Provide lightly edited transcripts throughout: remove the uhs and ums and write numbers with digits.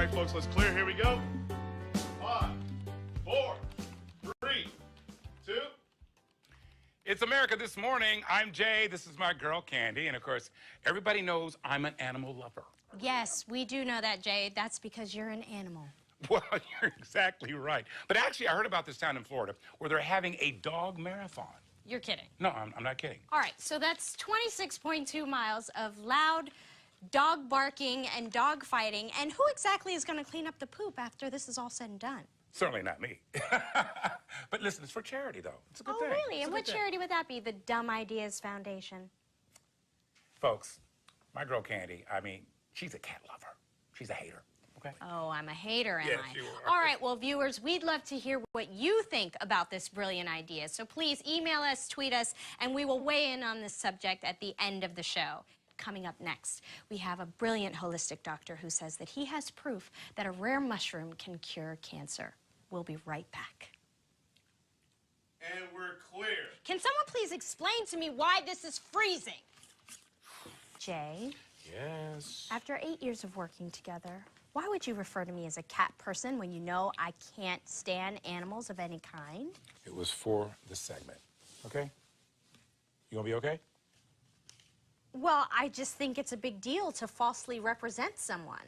right, folks, let's clear. Here we go. 5, 4, 3, 2. It's America This Morning. I'm Jay. This is my girl, Candy. And, of course, everybody knows I'm an animal lover. Yes, we do know that, Jay. That's because you're an animal. Well, you're exactly right. But actually, I heard about this town in Florida where they're having a dog marathon. You're kidding. No, I'm not kidding. All right, so that's 26.2 miles of loud dog barking and dog fighting. And who exactly is going to clean up the poop after this is all said and done? Certainly not me. But listen, it's for charity, though. It's a good thing. Oh, really? It's And a what good thing. charity would that be? The Dumb Ideas Foundation. Folks, my girl Candy, I mean, she's a cat lover. She's a hater, okay? Oh, I'm a hater, am Yes, I? you are. All right, well, viewers, we'd love to hear what you think about this brilliant idea. So please email us, tweet us, and we will weigh in on this subject at the end of the show. Coming up next, we have a brilliant holistic doctor who says that he has proof that a rare mushroom can cure cancer. We'll be right back. And we're clear. Can someone please explain to me why this is freezing? Jay, Yes. after 8 years of working together, why would you refer to me as a cat person when you know I can't stand animals of any kind? It was for the segment, okay? You gonna be okay? Well, I just think it's a big deal to falsely represent someone.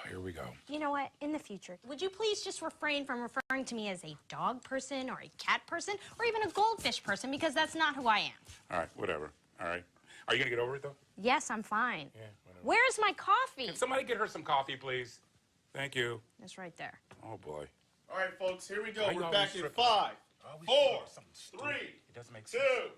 Here we go. You know what? In the future, would you please just refrain from referring to me as a dog person or a cat person or even a goldfish person, because that's not who I am. All right, whatever. All right. Are you gonna get over it, though? Yes, I'm fine. Yeah, whatever. Where's my coffee? Can somebody get her some coffee, please? Thank you. It's right there. Oh, boy. All right, folks, here we go. Why you We're always back in tripping? 5, Always 4, something stupid. 3, It doesn't make 2. sense.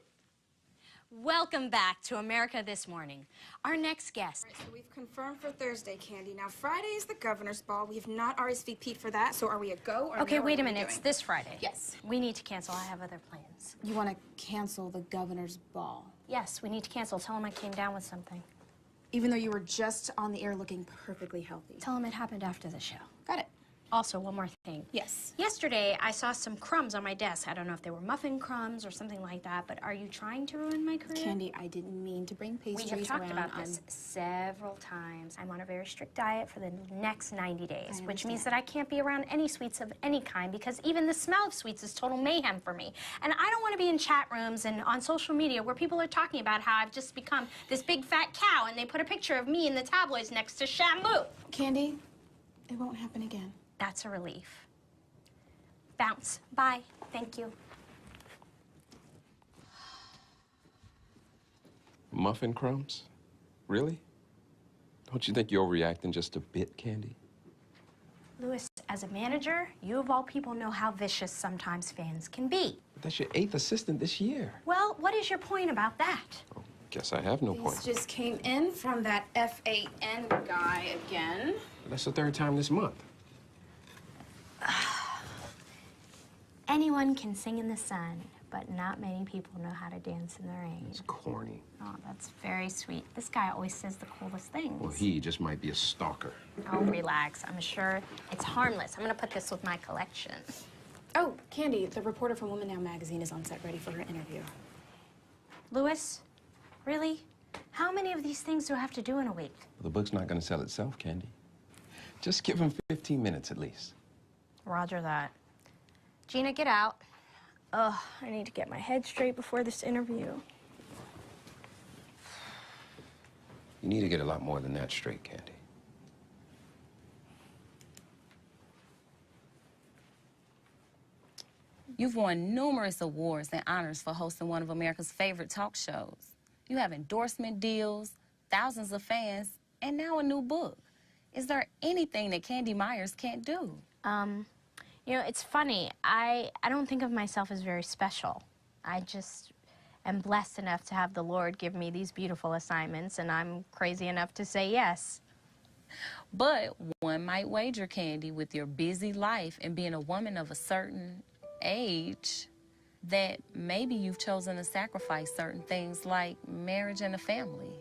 Welcome back to America This Morning. Our next guest. All right, so we've confirmed for Thursday, Candy. Now, Friday is the governor's ball. We have not RSVP'd for that, so are we a go or Okay, no, or wait a what are we minute. It's doing? this Friday. Yes. We need to cancel. I have other plans. You want to cancel the governor's ball, Yes, we need to cancel. Tell him I came down with something. even though you were just on the air looking perfectly healthy. Tell him it happened after the show. Got it. Also, one more thing. Yes. Yesterday, I saw some crumbs on my desk. I don't know if they were muffin crumbs or something like that, but are you trying to ruin my career? Candy, I didn't mean to bring We pastries have talked around. about this several times. I'm on a very strict diet for the next 90 days, I which means understand. that I can't be around any sweets of any kind because even the smell of sweets is total mayhem for me. And I don't want to be in chat rooms and on social media where people are talking about how I've just become this big fat cow and they put a picture of me in the tabloids next to Shamu. Candy, it won't happen again. That's a relief. Bounce. Bye. Thank you. Muffin crumbs? Really? Don't you think you're overreacting just a bit, Candy? Louis, as a manager, you of all people know how vicious sometimes fans can be. That's your 8th assistant this year. Well, what is your point about that? Oh, guess I have no These point. just came in from that FAN guy again. That's the 3rd time this month. Anyone can sing in the sun, but not many people know how to dance in the rain. It's corny. Oh, that's very sweet. This guy always says the coolest things. Well, he just might be a stalker. Oh, relax. I'm sure it's harmless. I'm gonna put this with my collection. Oh, Candy, the reporter from Woman Now magazine is on set ready for her interview. Louis, really? How many of these things do I have to do in a week? The book's not going to sell itself, Candy. Just give him 15 minutes at least. Roger that. Gina, get out. Ugh, I need to get my head straight before this interview. You need to get a lot more than that straight, Candy. You've won numerous awards and honors for hosting one of America's favorite talk shows. You have endorsement deals, thousands of fans, and now a new book. Is there anything that Candy Myers can't do? You know, it's funny. I don't think of myself as very special. I just am blessed enough to have the Lord give me these beautiful assignments, and I'm crazy enough to say yes. But one might wager, Candy, with your busy life and being a woman of a certain age, that maybe you've chosen to sacrifice certain things like marriage and a family.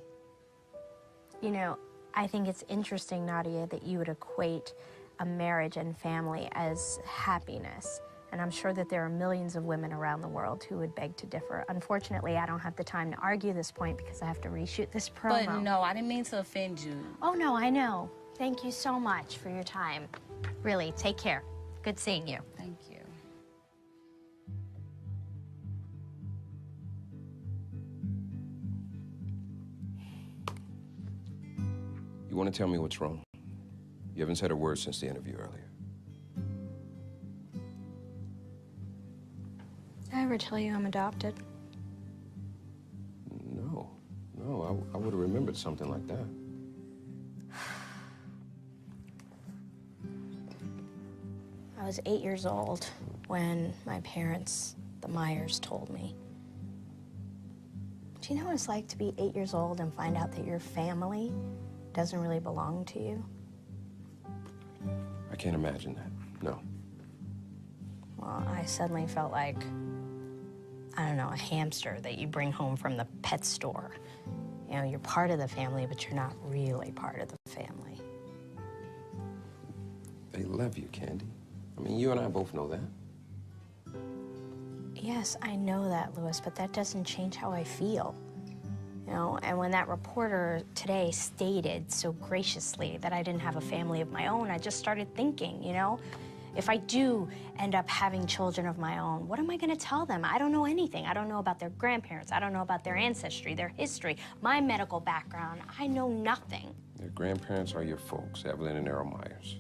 You know, I think it's interesting, Nadia, that you would equate a marriage and family as happiness. And I'm sure that there are millions of women around the world who would beg to differ. Unfortunately, I don't have the time to argue this point because I have to reshoot this promo. But no, I didn't mean to offend you. Oh, no, I know. Thank you so much for your time. Really, take care. Good seeing you. Thank you. You want to tell me what's wrong? You haven't said a word since the interview earlier. Did I ever tell you I'm adopted? No. No, I would have remembered something like that. I was 8 years old when my parents, the Myers, told me. Do you know what it's like to be 8 years old and find out that your family doesn't really belong to you? I can't imagine that. No. Well, I suddenly felt like, I don't know, a hamster that you bring home from the pet store. You know, you're part of the family, but you're not really part of the family. They love you, Candy. I mean, you and I both know that. Yes, I know that, Louis, but that doesn't change how I feel. You know, and when that reporter today stated so graciously that I didn't have a family of my own, I just started thinking, you know, if I do end up having children of my own, what am I gonna tell them? I don't know anything. I don't know about their grandparents. I don't know about their ancestry, their history, my medical background. I know nothing. Your grandparents are your folks, Evelyn and Errol Myers.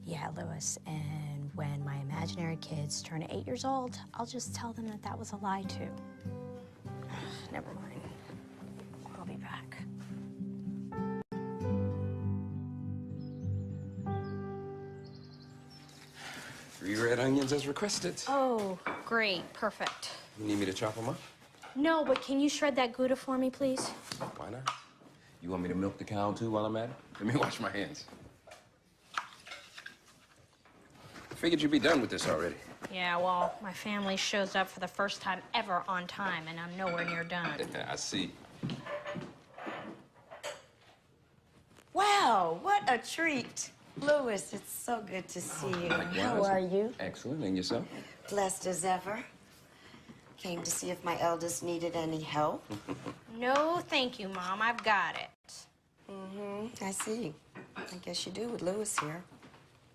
Yeah, Louis, and when my imaginary kids turn 8 years old, I'll just tell them that that was a lie, too. Never mind. I'll be back. Three red onions as requested. Oh, great. Perfect. You need me to chop them up? No, but can you shred that Gouda for me, please? Why not? You want me to milk the cow, too, while I'm at it? Let me wash my hands. I figured you'd be done with this already. Yeah, well, my family shows up for the first time ever on time, and I'm nowhere near done. I see. Wow, what a treat. Louis, it's so good to see you. How are you? Excellent. And yourself? Blessed as ever. Came to see if my eldest needed any help. No, thank you, Mom. I've got it. I see. I guess you do with Louis here.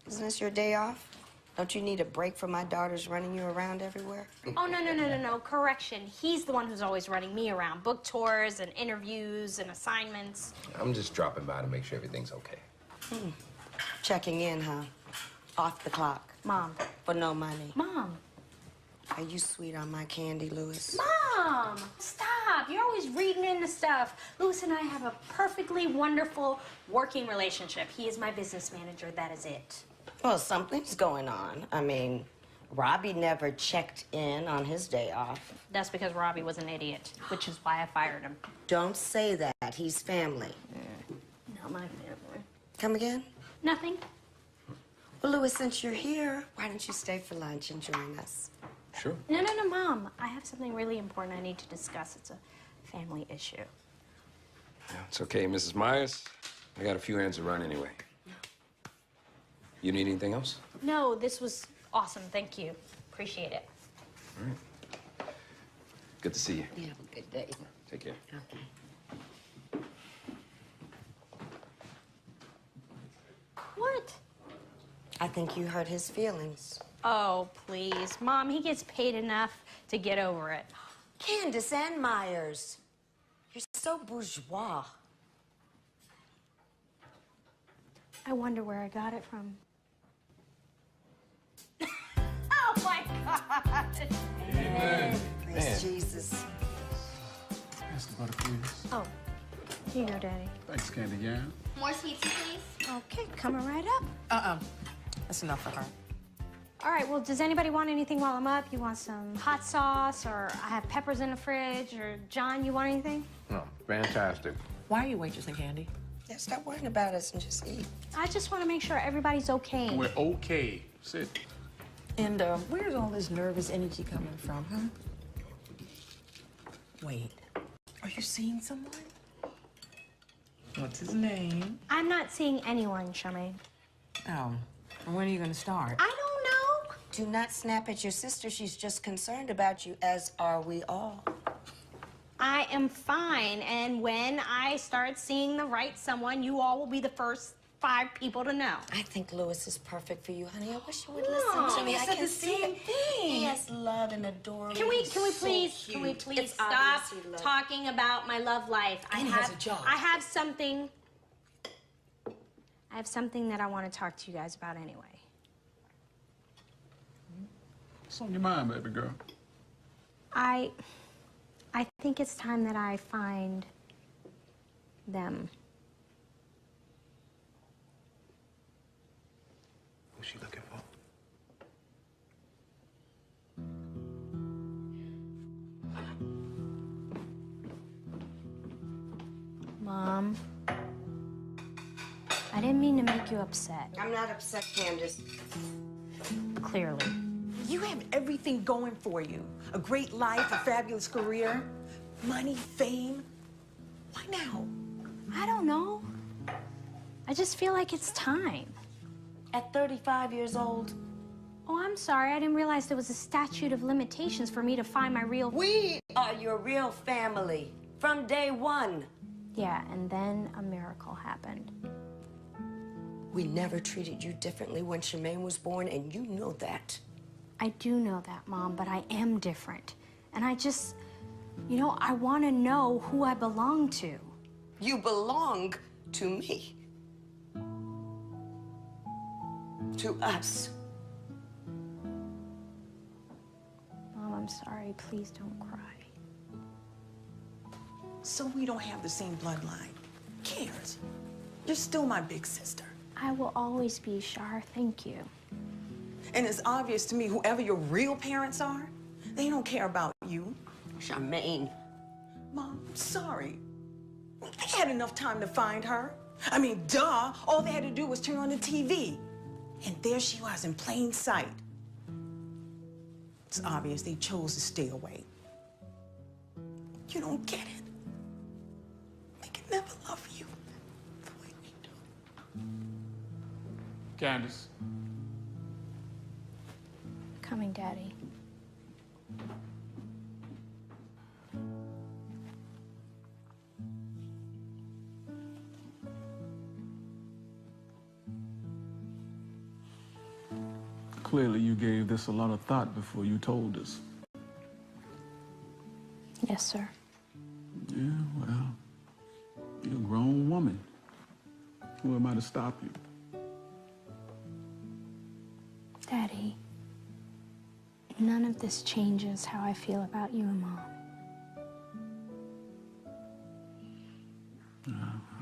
Isn't this your day off? Don't you need a break from my daughters running you around everywhere? Oh, no. Correction. He's the one who's always running me around. Book tours and interviews and assignments. I'm just dropping by to make sure everything's okay. Checking in, huh? Off the clock. Mom. For no money. Mom. Are you sweet on my candy, Louis? Mom! Stop. You're always reading into stuff. Louis and I have a perfectly wonderful working relationship. He is my business manager. That is it. Well, something's going on. I mean, Robbie never checked in on his day off. That's because Robbie was an idiot, which is why I fired him. Don't say that. He's family. Not my family. Come again? Nothing. Well, Louis, since you're here, why don't you stay for lunch and join us? Sure. No, Mom. I have something really important I need to discuss. It's a family issue. Yeah, it's okay, Mrs. Myers. I got a few errands to run anyway. You need anything else? No, this was awesome. Thank you. Appreciate it. All right. Good to see you. You have a good day. Take care. Okay. What? I think you hurt his feelings. Oh, please. Mom, he gets paid enough to get over it. Candace and Myers. You're so bourgeois. I wonder where I got it from. Oh, my God. Praise Jesus. Ask about it, please. Oh, here you go, Daddy. Thanks, Candy. Yeah. More sweets, please. Okay, coming right up. That's enough for her. All right, well, does anybody want anything while I'm up? You want some hot sauce, or I have peppers in the fridge, or John, you want anything? No, fantastic. Why are you waitressing, Candy? Yeah, stop worrying about us and just eat. I just want to make sure everybody's okay. We're okay. Sit. And where's all this nervous energy coming from, huh? Wait, are you seeing someone? What's his name? I'm not seeing anyone, Charmaine. Oh, and when are you gonna start? I don't know. Do not snap at your sister. She's just concerned about you, as are we all. I am fine, and when I start seeing the right someone, you all will be the first 5 people to know. I think Louis is perfect for you, honey. I wish you would listen to me. I said can the see same it. thing. He has love and adore Can me. we He's so please cute. It's stop obvious he loves- talking about my love life? And he has a job. I have something that I want to talk to you guys about anyway. What's on your mind, baby girl? I think it's time that I find them. Who's she looking for? Mom, I didn't mean to make you upset, I'm not upset, Candace. clearly. You have everything going for you. A great life, a fabulous career, money, fame. Why now? I don't know. I just feel like it's time. At 35 years old, Oh, I'm sorry. I didn't realize there was a statute of limitations for me to find my real... we are your real family from day one. Yeah, and then a miracle happened. We never treated you differently when Shemaine was born, and you know that. I do know that, Mom, but I am different. And I just, you know, I want to know who I belong to. You belong to me. To us. Mom, I'm sorry. Please don't cry. So we don't have the same bloodline. Cares? You're still my big sister. I will always be, Shar. Thank you. And it's obvious to me, whoever your real parents are, they don't care about you. Charmaine. Mom, I'm sorry. They had enough time to find her. I mean, duh. All they had to do was turn on the TV. And there she was in plain sight. It's obvious they chose to stay away. You don't get it. They can never love you the way we do. Candace. Coming, Daddy. Clearly you gave this a lot of thought before you told us. Yes, sir. Yeah, well, you're a grown woman. Who am I to stop you? Daddy, none of this changes how I feel about you and Mom.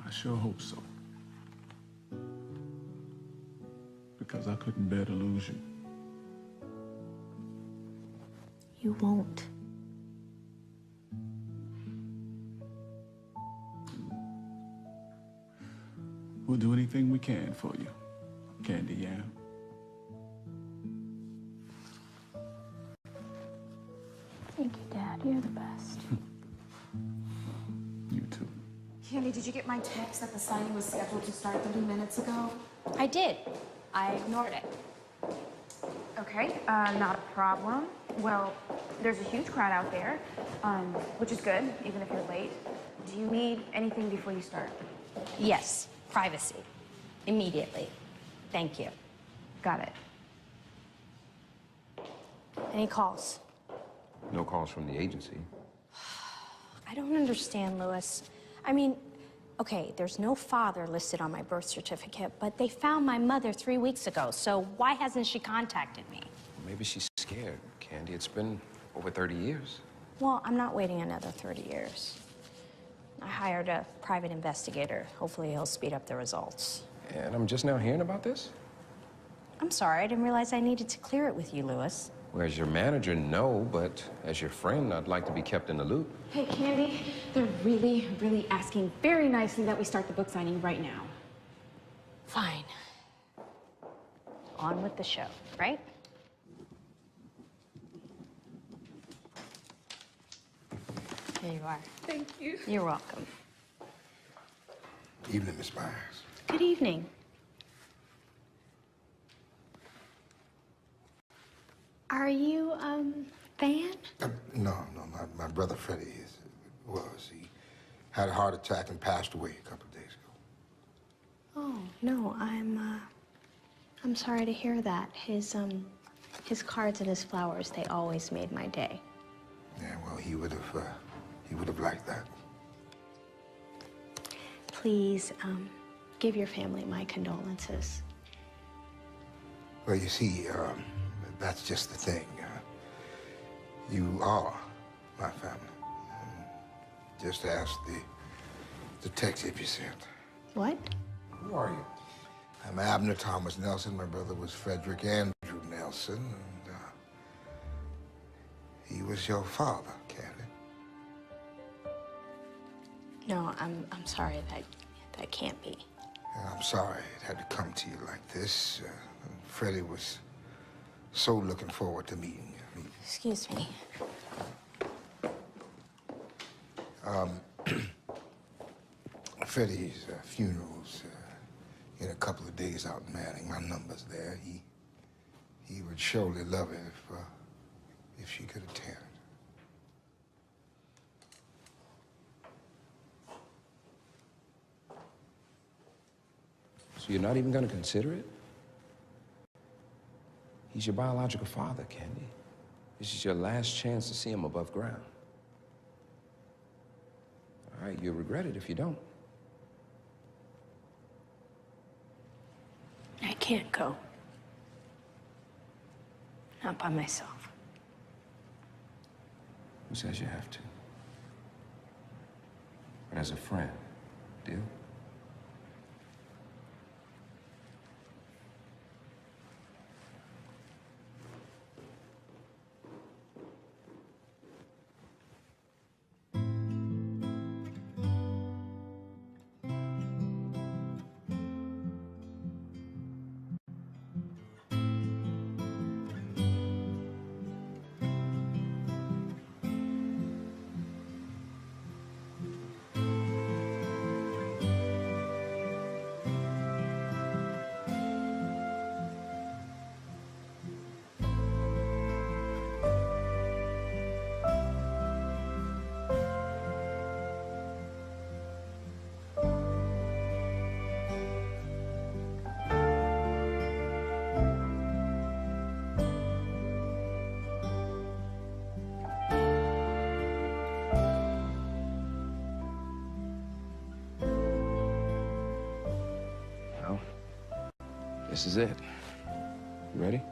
I sure hope so. Because I couldn't bear to lose you. You won't. We'll do anything we can for you, Candy, yeah? Thank you, Dad. You're the best. You too. Candy, did you get my text that the signing was scheduled to start 30 minutes ago? I did. I ignored it. Okay, not a problem. Well, there's a huge crowd out there, which is good, even if you're late. Do you need anything before you start? Yes, privacy. Immediately. Thank you. Got it. Any calls? No calls from the agency. I don't understand, Louis. I mean, okay, there's no father listed on my birth certificate, but they found my mother 3 weeks ago, so why hasn't she contacted me? Maybe she's scared, Candy. It's been over 30 years. Well, I'm not waiting another 30 years. I hired a private investigator. Hopefully he'll speed up the results. And I'm just now hearing about this? I'm sorry, I didn't realize I needed to clear it with you, Louis. Well, as your manager, no, but as your friend, I'd like to be kept in the loop. Hey, Candy, they're really asking very nicely that we start the book signing right now. Fine. On with the show, right? Here you are. Thank you. You're welcome. Evening, Miss Myers. Good evening. Are you, Van? No, my brother Freddie was. He had a heart attack and passed away a couple of days ago. No, I'm sorry to hear that. His cards and his flowers, they always made my day. Yeah, well, he would have liked that. Please, give your family my condolences. Well, you see, that's just the thing. You are my family. Just ask the text if you sent. What? Who are you? I'm Abner Thomas Nelson. My brother was Frederick Andrew Nelson, and he was your father, Candy. No, I'm sorry. That can't be. And I'm sorry it had to come to you like this. Freddie was so looking forward to meeting you. Excuse me. Freddie's funeral's in a couple of days out in Manning. My number's there. He would surely love it if she could attend. So you're not even gonna consider it? He's your biological father, Candy. This is your last chance to see him above ground. All right, you'll regret it if you don't. I can't go. Not by myself. Who says you have to? But as a friend, deal? This is it. You ready?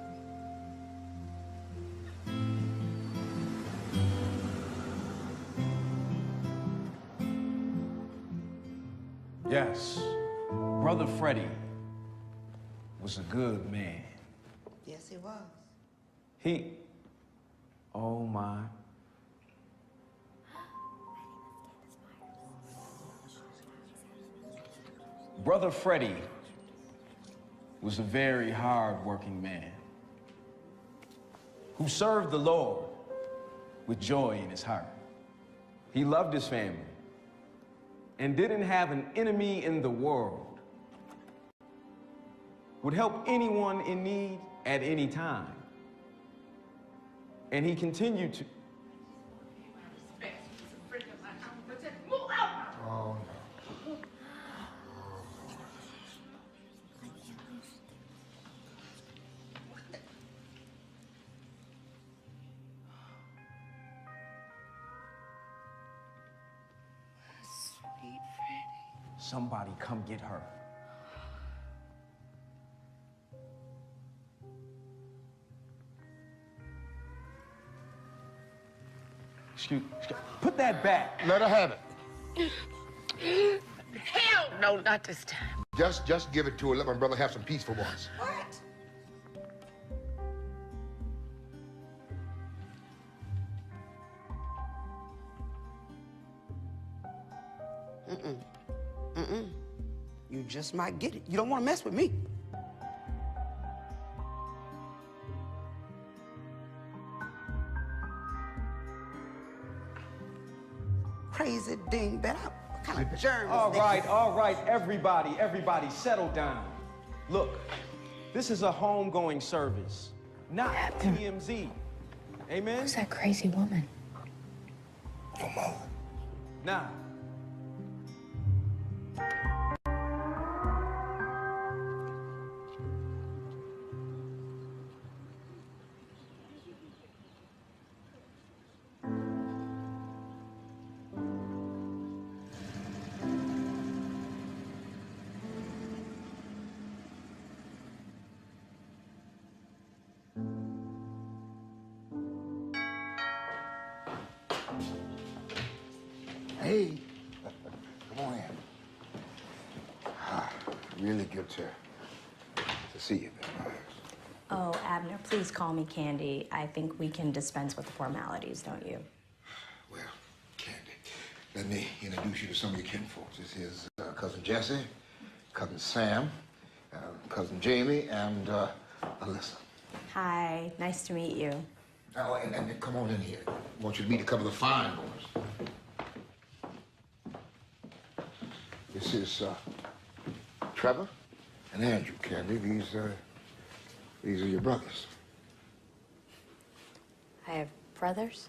Yes, Brother Freddie was a good man. Yes, he was. Oh my. Brother Freddie was a very hard-working man who served the Lord with joy in his heart. He loved his family and didn't have an enemy in the world. Would help anyone in need at any time. And he continued to. Oh, no. Sweet Freddie. Somebody come get her. Excuse, put that back. Let her have it. Hell no, not this time. Just give it to her. Let my brother have some peace for once. What? You just might get it. You don't want to mess with me. Crazy dingbat. What kind of germ is All this? right, everybody, settle down. Look, this is a homegoing service, not TMZ. Amen? Who's that crazy woman? Your mother. Now, Hey, come on in. Really good to see you, Miss Myers. Oh, Abner, please call me Candy. I think we can dispense with the formalities, don't you? Well, Candy, let me introduce you to some of your kinfolks. This is Cousin Jesse, Cousin Sam, Cousin Jamie, and Alyssa. Hi, nice to meet you. Oh, and come on in here. I want you to meet a couple of the fine boys. This is Trevor and Andrew, Candy. These are your brothers. I have brothers?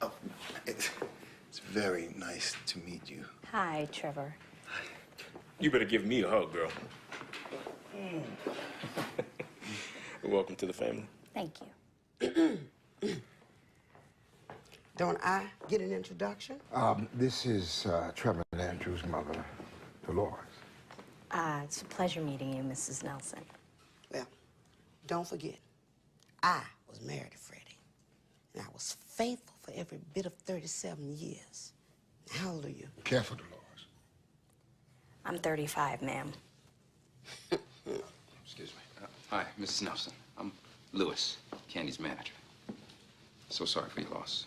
Oh, it's very nice to meet you. Hi, Trevor. You better give me a hug, girl. Welcome to the family. Thank you. Don't I get an introduction? This is Trevor and Andrew's mother, Dolores. It's a pleasure meeting you, Mrs. Nelson. Well, don't forget, I was married to Freddie, and I was faithful for every bit of 37 years. How old are you? Careful, Dolores. I'm 35, ma'am. Excuse me. Hi, Mrs. Nelson. I'm Lewis, Candy's manager. So sorry for your loss.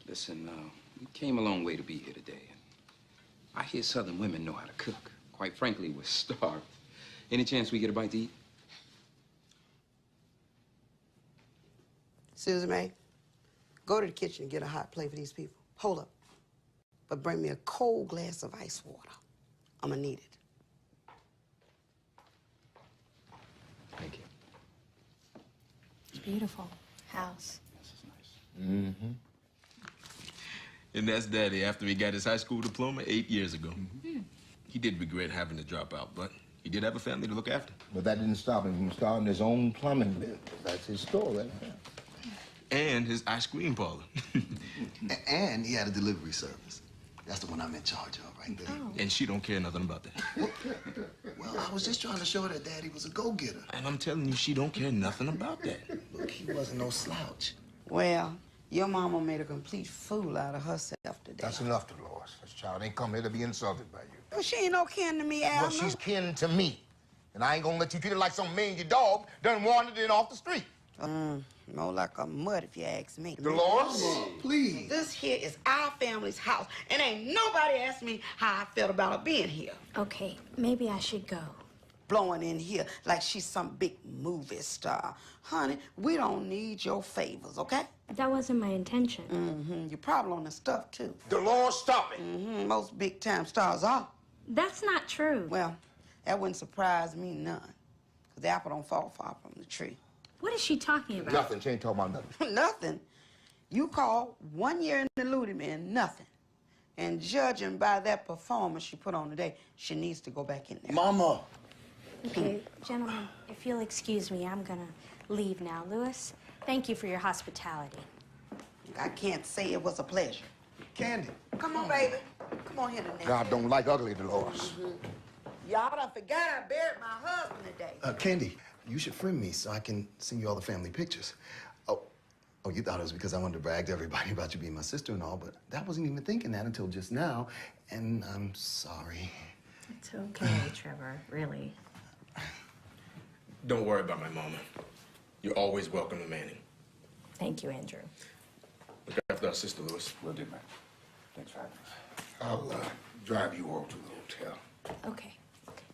Listen, we came a long way to be here today. And I hear Southern women know how to cook. Quite frankly, we're starved. Any chance we get a bite to eat? Susie Mae, go to the kitchen and get a hot plate for these people. Hold up. But bring me a cold glass of ice water. I'm gonna need it. Thank you. It's beautiful. House. This is nice. Mm-hmm. And that's Daddy after he got his high school diploma 8 years ago. Mm-hmm. He did regret having to drop out, but he did have a family to look after. But that didn't stop him from starting his own plumbing business. That's his story. And his ice cream parlor. And he had a delivery service. That's the one I'm in charge of right there. Oh. And she don't care nothing about that. Well, I was just trying to show her that Daddy was a go-getter. And I'm telling you, she don't care nothing about that. Look, he wasn't no slouch. Well, your mama made a complete fool out of herself today. That's enough, Dolores. This child ain't come here to be insulted by you. Well, she ain't no kin to me, Al. Well, she's kin to me. And I ain't gonna let you treat her like some mangy dog done wandered in off the street. More like a mud, if you ask me. Dolores, please. This here is our family's house, and ain't nobody asked me how I felt about her being here. Okay, maybe I should go. Blowing in here like she's some big movie star. Honey, we don't need your favors, okay? That wasn't my intention. Mm-hmm. You're probably on the stuff, too. Dolores, stop it. Mm-hmm. Most big-time stars are. That's not true. Well, that wouldn't surprise me none. Because the apple don't fall far from the tree. What is she talking about? Nothing. She ain't talking about nothing. Nothing. You call 1 year in the Ludi Man nothing. And judging by that performance she put on today, she needs to go back in there. Mama! Okay, gentlemen, if you'll excuse me, I'm gonna leave now. Lewis, thank you for your hospitality. I can't say it was a pleasure. Candy. Come on, baby. Come on here tonight. God don't like ugly, Dolores. Y'all done forgot I buried my husband today. Candy, you should friend me so I can send you all the family pictures. Oh, you thought it was because I wanted to brag to everybody about you being my sister and all, but that wasn't even thinking that until just now, and I'm sorry. It's okay, Trevor, really. Don't worry about my mama. You're always welcome to Manning. Thank you, Andrew. Look after our sister, Lewis. Will do, man. Thanks for having us. I'll drive you all to the hotel. Okay.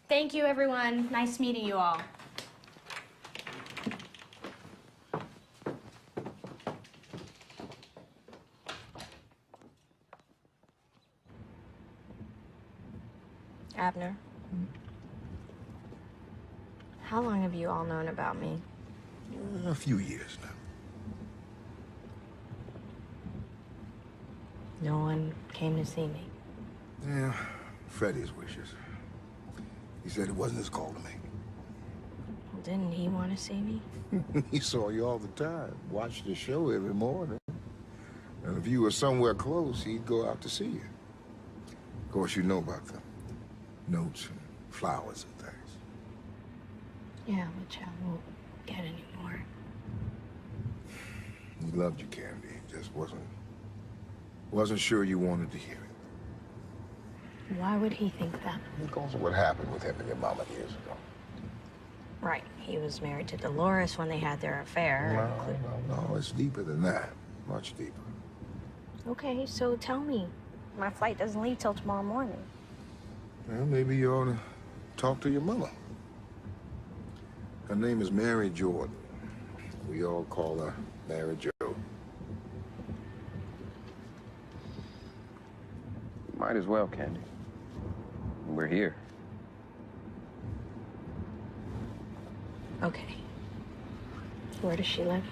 Thank you, everyone. Nice meeting you all. Abner, how long have you all known about me? A few years now. No one came to see me. Yeah, Freddie's wishes. He said it wasn't his call to make. Well, didn't he want to see me? He saw you all the time, watched the show every morning. And if you were somewhere close, he'd go out to see you. Of course, you know about the notes and flowers and things. Yeah, which I won't get anymore. He loved you, Candy. It just wasn't Wasn't sure you wanted to hear it. Why would he think that? Because of what happened with him and your mama years ago. Right. He was married to Dolores when they had their affair. No, it's deeper than that. Much deeper. Okay, so tell me. My flight doesn't leave till tomorrow morning. Well, maybe you ought to talk to your mother. Her name is Mary Jordan. We all call her Mary Jo. Might as well, Candy. We're here. Okay. Where does she live?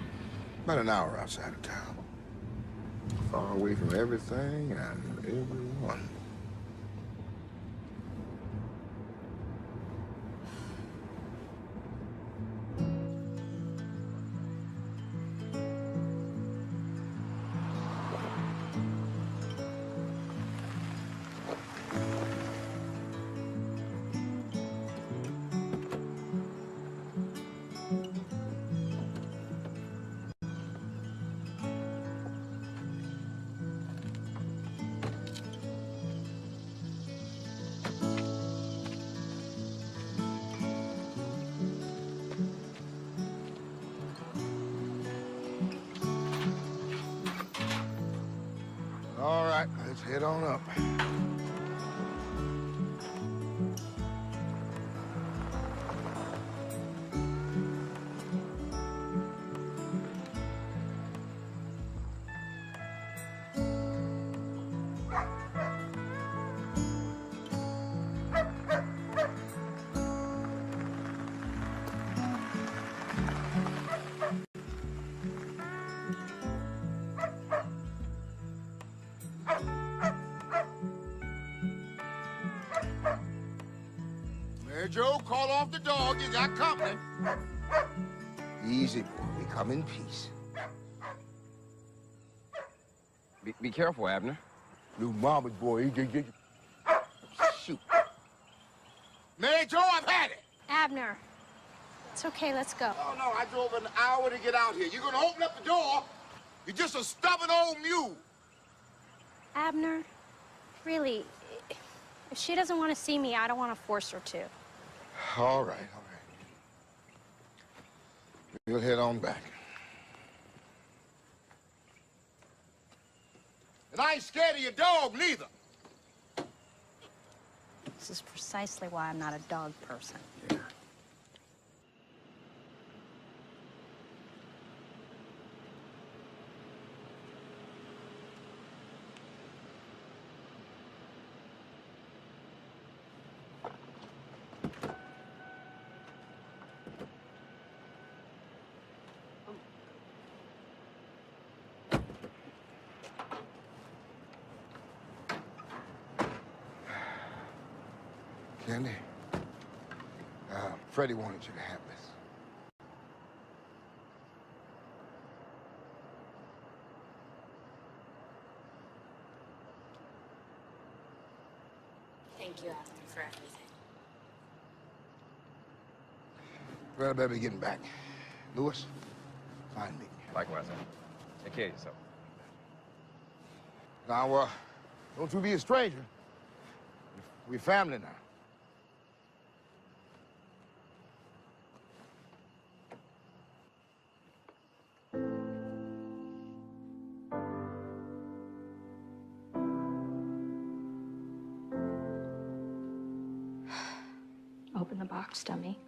About an hour outside of town. Far away from everything and everyone. All right, let's head on up. Mary Jo, call off the dog. You got company. Easy, boy. We come in peace. Be careful, Abner. Little mama's boy. Shoot. Mary Jo, I've had it. Abner, it's okay, let's go. Oh, no, I drove an hour to get out here. You're gonna open up the door? You're just a stubborn old mule. Abner, really, if she doesn't want to see me, I don't want to force her to. All right. We'll head on back. And I ain't scared of your dog, neither. This is precisely why I'm not a dog person. Candy, Freddie wanted you to have this. Thank you, Abner, for everything. Well, I better be getting back. Louis, find me. Likewise, sir. Take care of yourself. Now, don't you be a stranger. We're family now. Open the box, dummy.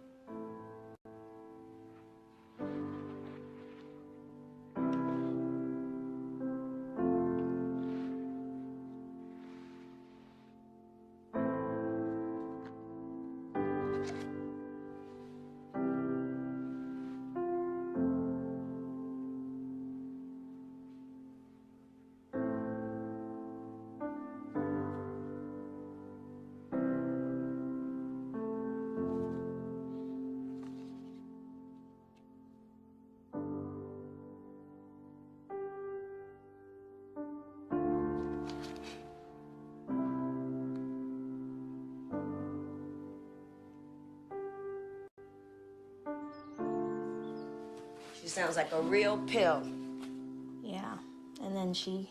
She sounds like a real pill. Yeah, and then she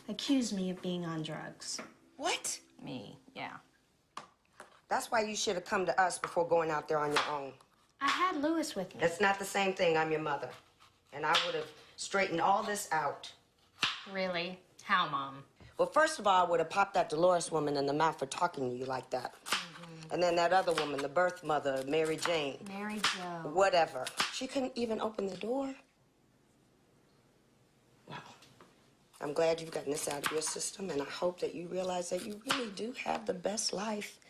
accused me of being on drugs. What? Me, yeah. That's why you should have come to us before going out there on your own. I had Lewis with me. That's not the same thing. I'm your mother. And I would have straightened all this out. Really? How, Mom? Well, first of all, I would have popped that Dolores woman in the mouth for talking to you like that. And then that other woman, the birth mother, Mary Jane. Mary Jo. Whatever. She couldn't even open the door. Wow. I'm glad you've gotten this out of your system, and I hope that you realize that you really do have the best life.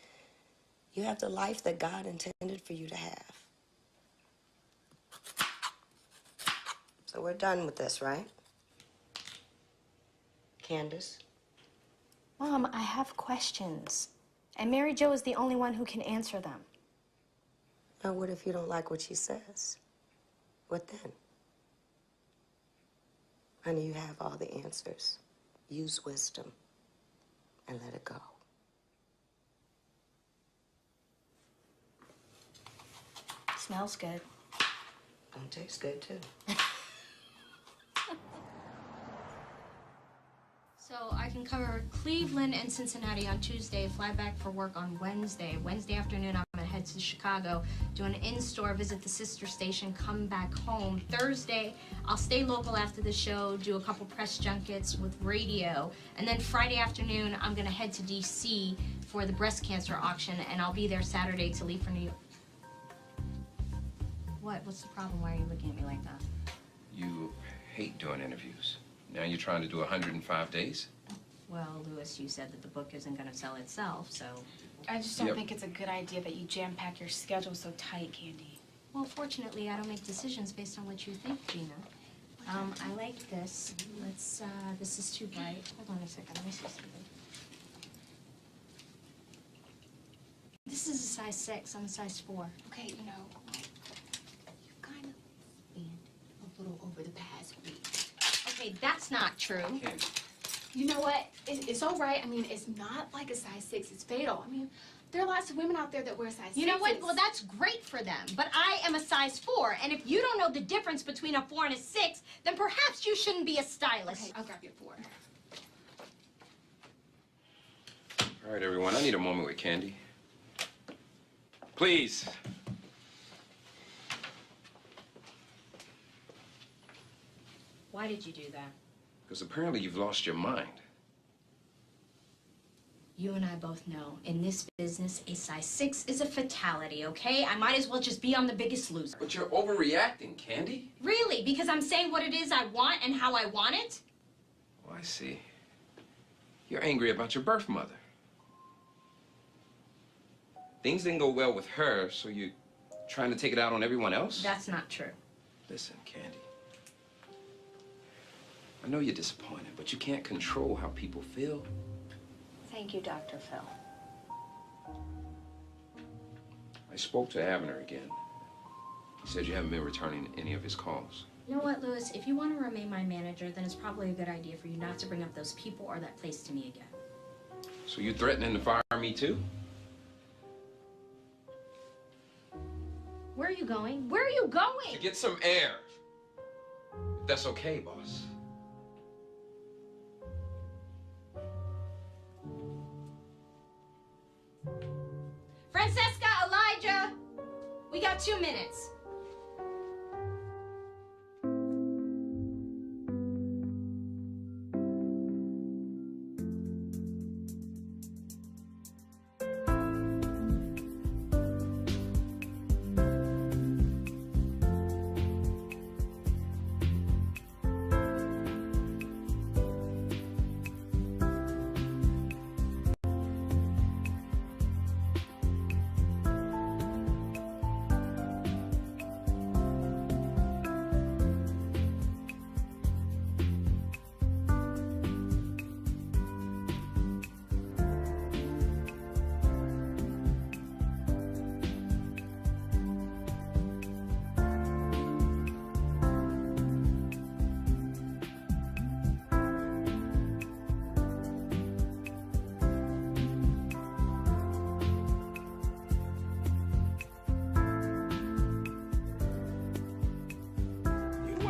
You have the life that God intended for you to have. So we're done with this, right? Candace? Mom, I have questions. And Mary Jo is the only one who can answer them. Now, what if you don't like what she says? What then? Honey, you have all the answers. Use wisdom and let it go. Smells good. Don't taste good, too. So I can cover Cleveland and Cincinnati on Tuesday, fly back for work on Wednesday. Wednesday afternoon, I'm gonna head to Chicago, do an in-store, visit the sister station, come back home. Thursday, I'll stay local after the show, do a couple press junkets with radio. And then Friday afternoon, I'm gonna head to DC for the breast cancer auction, and I'll be there Saturday to leave for New York. What? What's the problem? Why are you looking at me like that? You hate doing interviews. Now you're trying to do 105 days? Well, Lewis, you said that the book isn't gonna sell itself, so... I just don't think it's a good idea that you jam-pack your schedule so tight, Candy. Well, fortunately, I don't make decisions based on what you think, Gina. I like this. Let's, this is too bright. Hold on a second, let me see something. This is a size 6, I'm a size 4. Okay, you know, you've kind of been a little over the past week. Okay, that's not true. You know what? It's all right. I mean, it's not like a size 6. It's fatal. I mean, there are lots of women out there that wear size 6s. You know what? Well, that's great for them. But I am a size 4, and if you don't know the difference between a 4 and a 6, then perhaps you shouldn't be a stylist. Okay, I'll grab you a 4. All right, everyone, I need a moment with Candy. Please. Why did you do that? Because apparently you've lost your mind. You and I both know, in this business, a size 6 is a fatality, okay? I might as well just be on The Biggest Loser. But you're overreacting, Candy. Really? Because I'm saying what it is I want and how I want it? Oh, I see. You're angry about your birth mother. Things didn't go well with her, so you're trying to take it out on everyone else? That's not true. Listen, Candy. I know you're disappointed, but you can't control how people feel. Thank you, Dr. Phil. I spoke to Abner again. He said you haven't been returning any of his calls. You know what, Lewis? If you want to remain my manager, then it's probably a good idea for you not to bring up those people or that place to me again. So you threatening to fire me too? Where are you going? Where are you going? To get some air. If that's okay, boss. Francesca, Elijah, we got 2 minutes.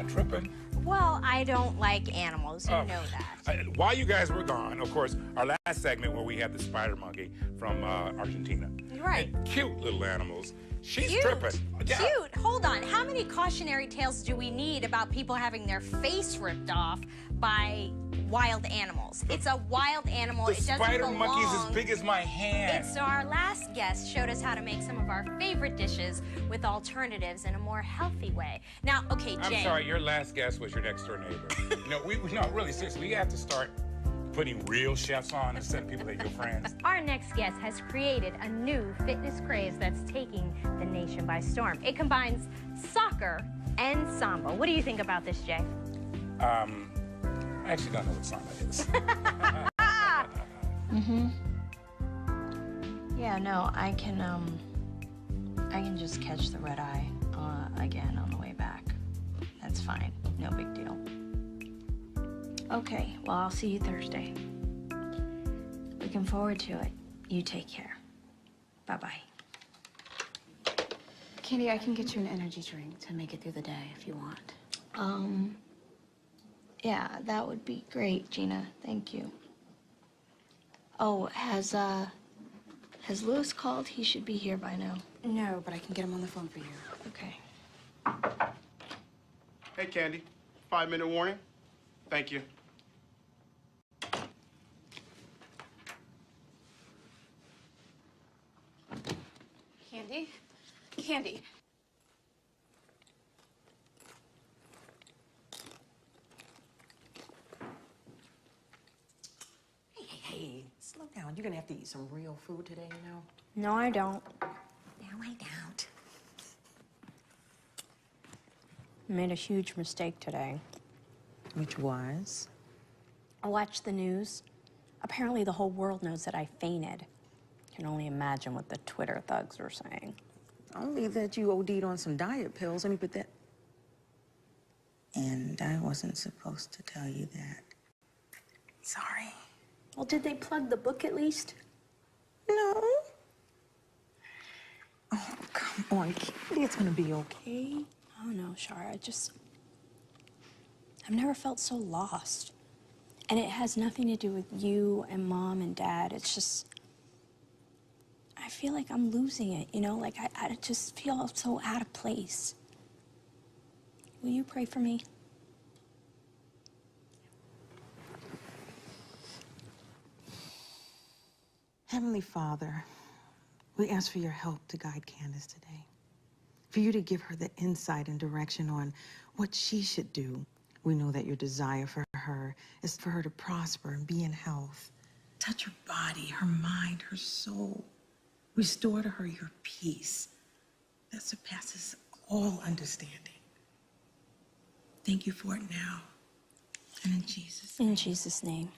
Tripping. Well, I don't like animals. You know that. While you guys were gone, of course, our last segment where we had the spider monkey from Argentina. Right. And cute little animals. She's Cute. tripping. Yeah. Cute. Hold on. How many cautionary tales do we need about people having their face ripped off by wild animals? It's a wild animal. The It doesn't spider belong. monkey's as big as my hand. And so our last guest showed us how to make some of our favorite dishes with alternatives in a more healthy way. Now, okay, Jay. I'm sorry, your last guest was your next door neighbor. No, really, seriously, we have to start putting real chefs on instead of people that your friends. Our next guest has created a new fitness craze that's taking the nation by storm. It combines soccer and samba. What do you think about this, Jay? I actually don't know what samba is. Yeah, no, I can just catch the red eye again on the way back. That's fine. No big deal. Okay, well, I'll see you Thursday. Looking forward to it. You take care. Bye-bye. Candy, I can get you an energy drink to make it through the day if you want. Yeah, that would be great, Gina. Thank you. Oh, has Lewis called? He should be here by now. No, but I can get him on the phone for you. Okay. Hey, Candy. 5-minute warning. Thank you. Candy? Candy. Hey, slow down. You're gonna have to eat some real food today, you know? No, I don't. No, I don't. I made a huge mistake today. Which was? I watched the news. Apparently the whole world knows that I fainted. I can only imagine what the Twitter thugs were saying. Only that you OD'd on some diet pills. Let me put that. And I wasn't supposed to tell you that. Sorry. Well, did they plug the book at least? No. Oh, come on, Candy. It's gonna be okay. Oh, no, Shara. I've never felt so lost. And it has nothing to do with you and Mom and Dad. It's just, I feel like I'm losing it, you know? Like, I just feel so out of place. Will you pray for me? Heavenly Father, we ask for your help to guide Candace today. For you to give her the insight and direction on what she should do. We know that your desire for her is for her to prosper and be in health. Touch her body, her mind, her soul. Restore to her your peace that surpasses all understanding. Thank you for it now. And in Jesus' name. In Jesus' name,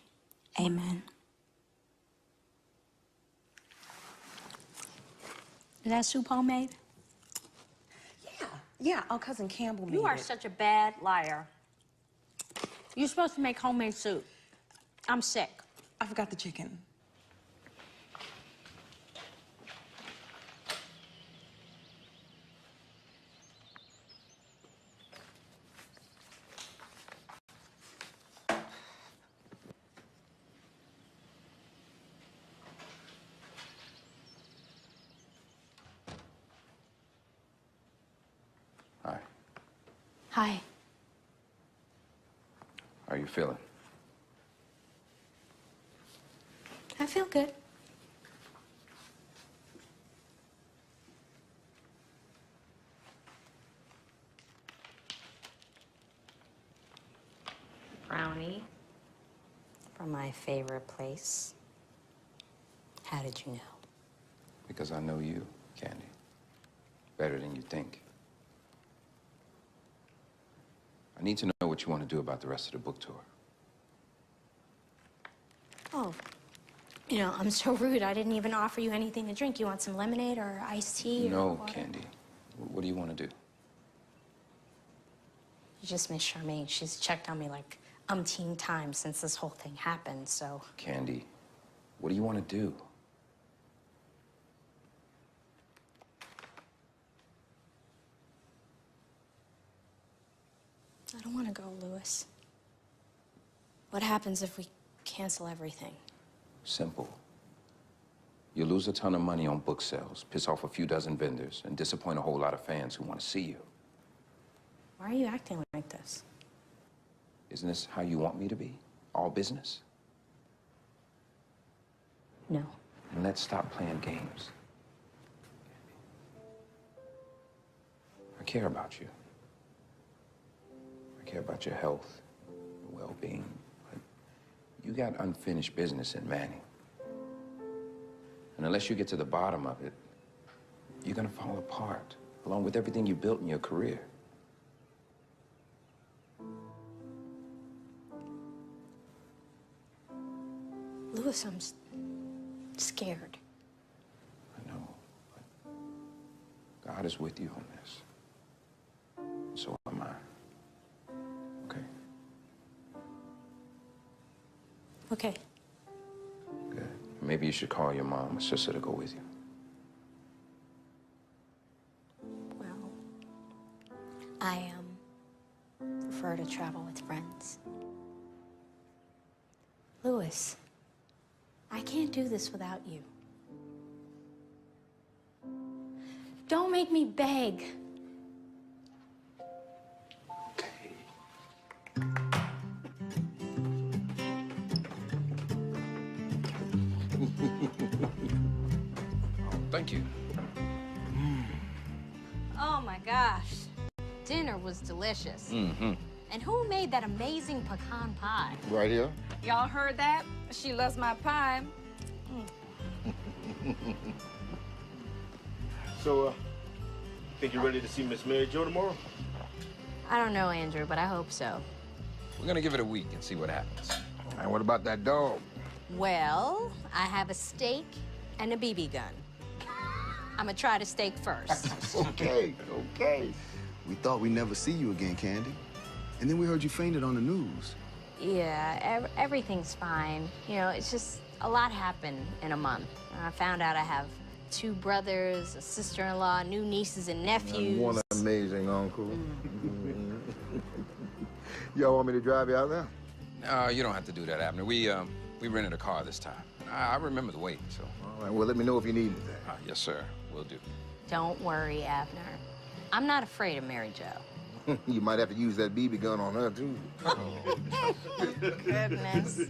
amen. Is that soup homemade? Yeah, our cousin Campbell made it. You are such a bad liar. You're supposed to make homemade soup. I'm sick. I forgot the chicken. Hi. Hi. How are you feeling? I feel good. Brownie from my favorite place. How did you know? Because I know you, Candy. Better than you think. I need to know what you want to do about the rest of the book tour. Oh, you know, I'm so rude. I didn't even offer you anything to drink. You want some lemonade or iced tea? Or No, water? Candy. What do you want to do? You just miss Charmaine. She's checked on me like umpteen times since this whole thing happened, so. Candy, what do you want to do? I don't want to go, Lewis. What happens if we cancel everything? Simple. You lose a ton of money on book sales, piss off a few dozen vendors, and disappoint a whole lot of fans who want to see you. Why are you acting like this? Isn't this how you want me to be? All business? No. And let's stop playing games. I care about you. I care about your health, your well-being. But you got unfinished business in Manning. And unless you get to the bottom of it, you're gonna fall apart, along with everything you built in your career. Louis, I'm scared. I know, but God is with you on this. So am I. Okay? Okay. Good. Maybe you should call your mom or sister to go with you. Well, I prefer to travel with friends. Louis, I can't do this without you. Don't make me beg. Thank you. Oh my gosh. Dinner was delicious. Mm-hmm. And who made that amazing pecan pie? Right here? Y'all heard that? She loves my pie. So, think you're ready to see Miss Mary Jo tomorrow? I don't know, Andrew, but I hope so. We're gonna give it a week and see what happens. And what about that dog? Well, I have a steak and a BB gun. I'm gonna try the steak first. Okay. We thought we'd never see you again, Candy. And then we heard you fainted on the news. Yeah, everything's fine. You know, it's just a lot happened in a month. I found out I have 2 brothers, a sister-in-law, new nieces and nephews. And one amazing uncle. Y'all want me to drive you out there? No, you don't have to do that, Abner. We rented a car this time. I remember the wait, so. All right, well, let me know if you need anything. Yes, sir. Will do. Don't worry, Abner. I'm not afraid of Mary Jo. You might have to use that BB gun on her, too. Goodness.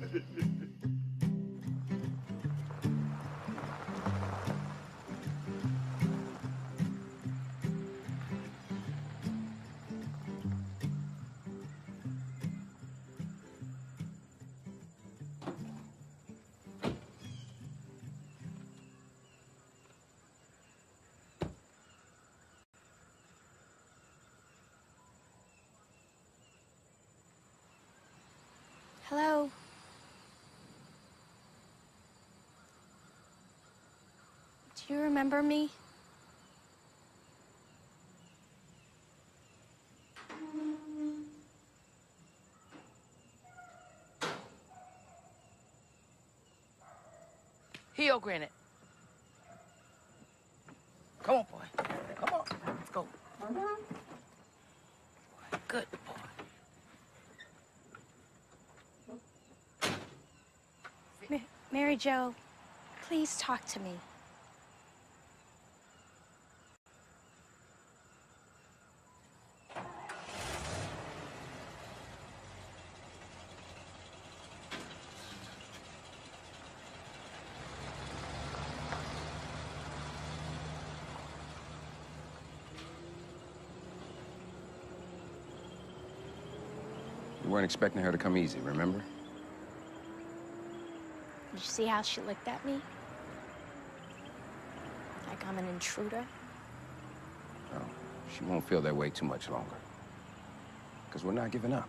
Hello? Do you remember me? Heel granite. Come on, boy. Come on. Let's go. Good boy. Mary Jo, please talk to me. You weren't expecting her to come easy, remember? Did you see how she looked at me? Like I'm an intruder? No, she won't feel that way too much longer. Because we're not giving up.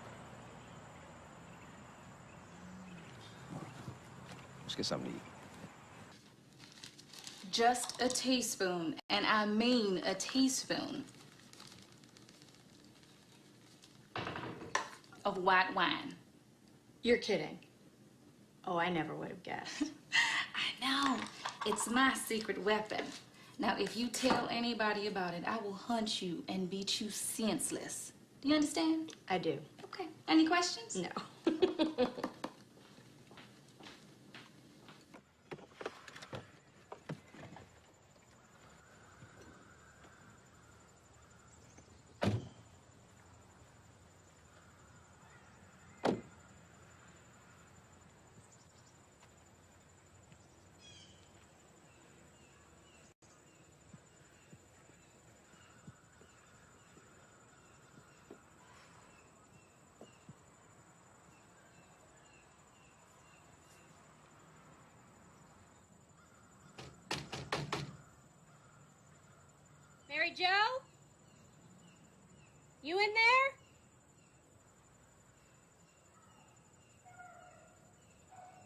Let's get something to eat. Just a teaspoon, and I mean a teaspoon of white wine. You're kidding. Oh, I never would have guessed. I know. It's my secret weapon. Now, if you tell anybody about it, I will hunt you and beat you senseless. Do you understand? I do. Okay. Any questions? No. Mary Jo? You in there?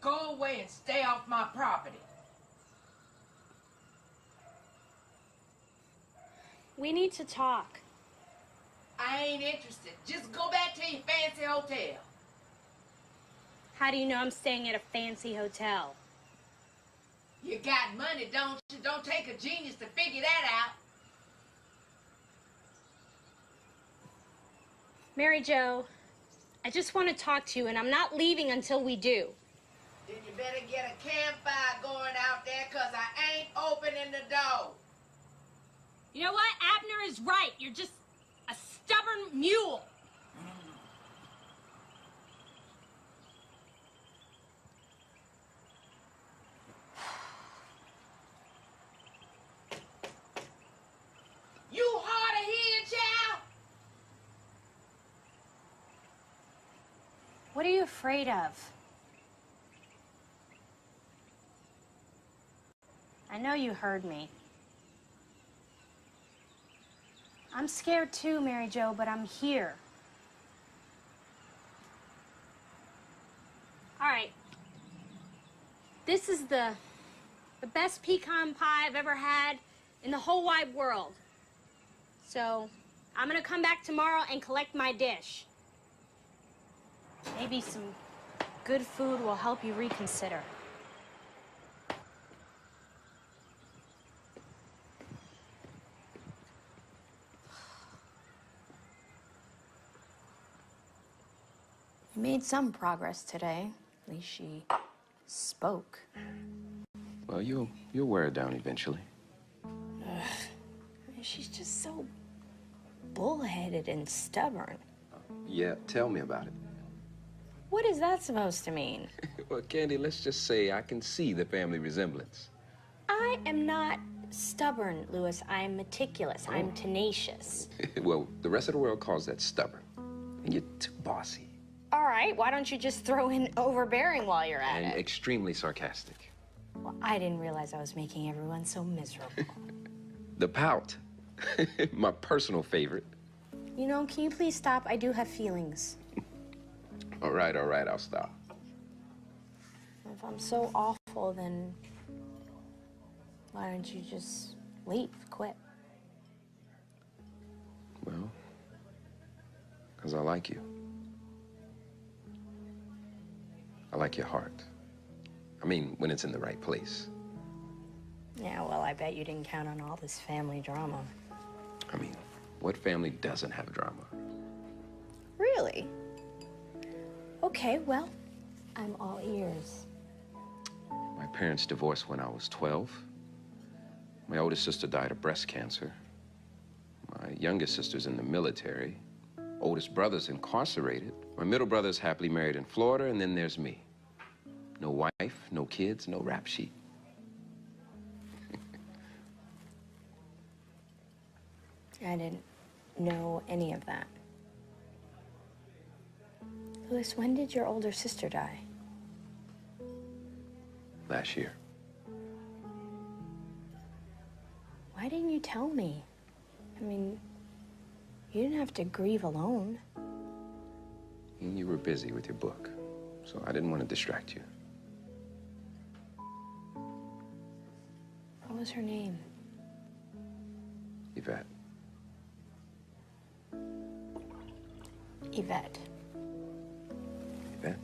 Go away and stay off my property. We need to talk. I ain't interested. Just go back to your fancy hotel. How do you know I'm staying at a fancy hotel? You got money, don't you? Don't take a genius to figure that out. Mary Jo, I just want to talk to you, and I'm not leaving until we do. Then you better get a campfire going out there, 'cause I ain't opening the door. You know what? Abner is right. You're just a stubborn mule. You hard of hearing, child? What are you afraid of? I know you heard me. I'm scared too, Mary Jo, but I'm here. All right. This is the best pecan pie I've ever had in the whole wide world. So I'm gonna come back tomorrow and collect my dish. Maybe some good food will help you reconsider. We made some progress today. At least she spoke. Well, you'll wear it down eventually. Ugh. She's just so bullheaded and stubborn. Yeah, tell me about it. What is that supposed to mean? Well, Candy, let's just say I can see the family resemblance. I am not stubborn, Louis. I'm meticulous. I'm tenacious. Well, the rest of the world calls that stubborn. And you're too bossy. All right, why don't you just throw in overbearing while you're at And it? extremely sarcastic. Well, I didn't realize I was making everyone so miserable. The pout. My personal favorite. You know, can you please stop? I do have feelings. All right, I'll stop. If I'm so awful, then why don't you just leave, quit? Well, because I like you. I like your heart. I mean, when it's in the right place. Yeah, well, I bet you didn't count on all this family drama. I mean, what family doesn't have drama? Really? Okay, well, I'm all ears. My parents divorced when I was 12. My oldest sister died of breast cancer. My youngest sister's in the military. Oldest brother's incarcerated. My middle brother's happily married in Florida, and then there's me. No wife, no kids, no rap sheet. I didn't know any of that. Louis, when did your older sister die? Last year. Why didn't you tell me? I mean, you didn't have to grieve alone. And you were busy with your book, so I didn't want to distract you. What was her name? Yvette. Yvette. Yvette?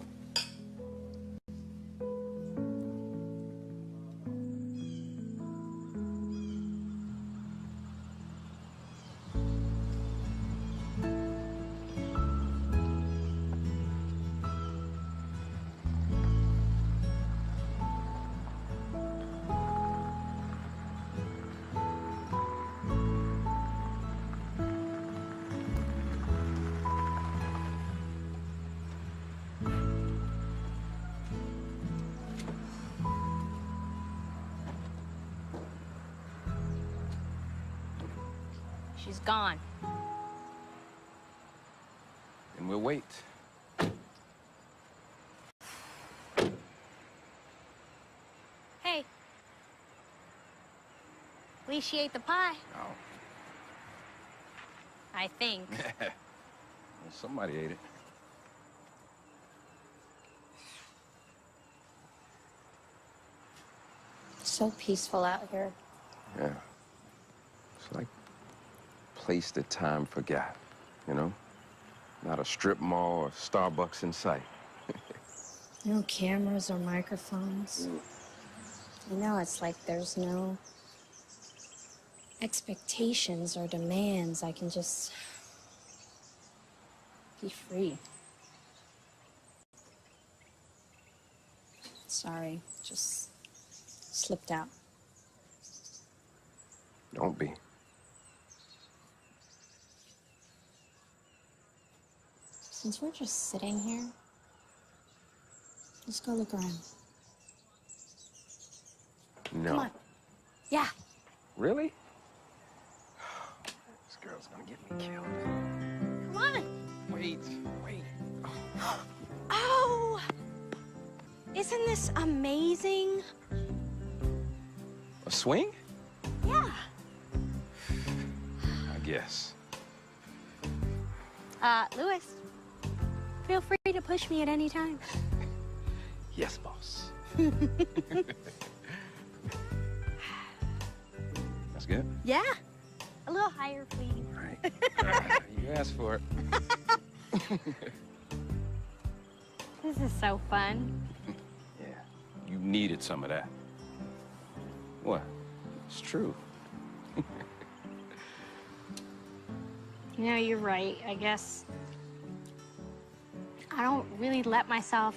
She's gone. And we'll wait. Hey. At least she ate the pie. Oh, I think. Well, somebody ate it. So peaceful out here. Yeah. It's like a place that time forgot, you know? Not a strip mall or Starbucks in sight. No cameras or microphones. You know, it's like there's no expectations or demands. I can just be free. Sorry, just slipped out. Don't be. Since we're just sitting here, let's go look around. No. Come on. Yeah. Really? This girl's gonna get me killed. Come on. Wait. Oh! Isn't this amazing? A swing? Yeah. I guess. Louis, feel free to push me at any time. Yes, boss. That's good? Yeah. A little higher, please. All right. You asked for it. This is so fun. Yeah, you needed some of that. What? It's true. You know, you're right. I guess I don't really let myself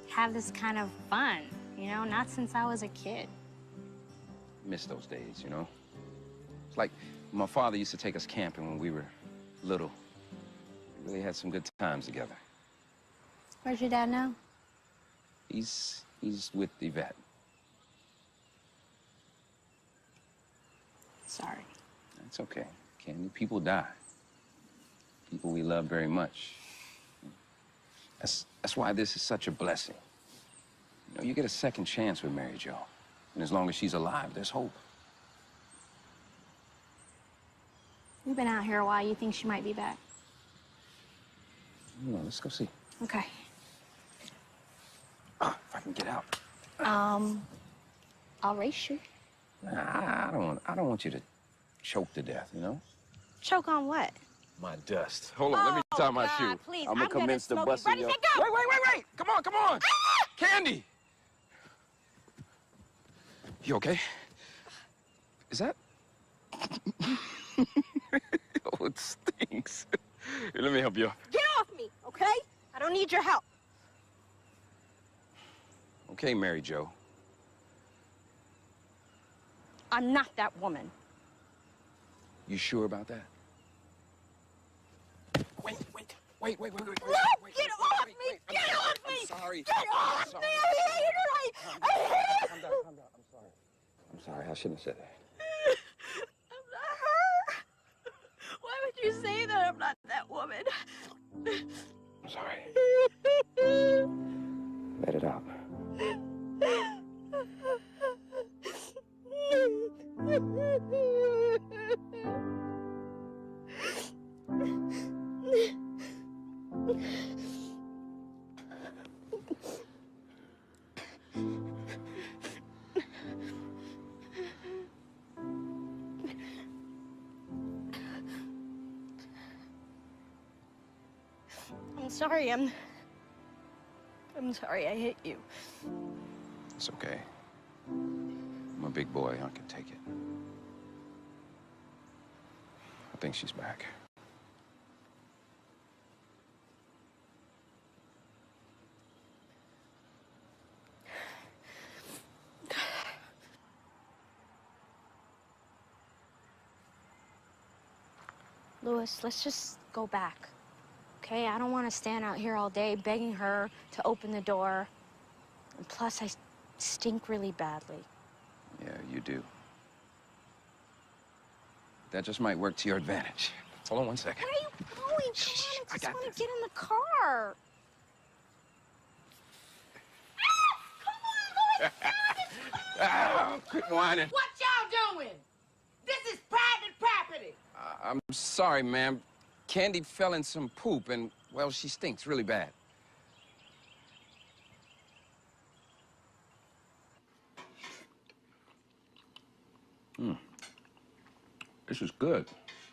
have this kind of fun, you know, not since I was a kid. Miss those days, you know? It's like my father used to take us camping when we were little. We really had some good times together. Where's your dad now? He's with Yvette. Sorry. It's okay, Candy. People die. People we love very much. That's why this is such a blessing. You know, you get a second chance with Mary Jo. And as long as she's alive, there's hope. We've been out here a while. You think she might be back? Come on, let's go see. Okay. If I can get out. I'll race you. Nah, I don't want you to choke to death, you know? Choke on what? My dust. Hold on, let me tie my shoe. Please, I'm gonna convince the smoke bus you. Ready, of set, go! Wait. Come on. Candy! You okay? Is that? Oh, it stinks. Here, let me help you. Get off me, okay? I don't need your help. Okay, Mary Jo. I'm not that woman. You sure about that? Wait. No, get off me! Get off me! I'm sorry. Get off me! I hate it! I hate it! Calm down. I'm sorry. I shouldn't have said that. I'm not her. Why would you say that I'm not that woman? I'm sorry. Let it out. I'm sorry. I'm sorry I hit you. It's okay. I'm a big boy. I can take it. I think she's back. Louis, let's just go back. Okay? I don't want to stand out here all day begging her to open the door. And plus, I stink really badly. Yeah, you do. That just might work to your advantage. Hold on 1 second. Where are you going? Come on, I just want to get in the car. Ah, quit whining. What y'all doing? This is private property. I'm sorry, ma'am. Candy fell in some poop, and, well, she stinks really bad. This is good.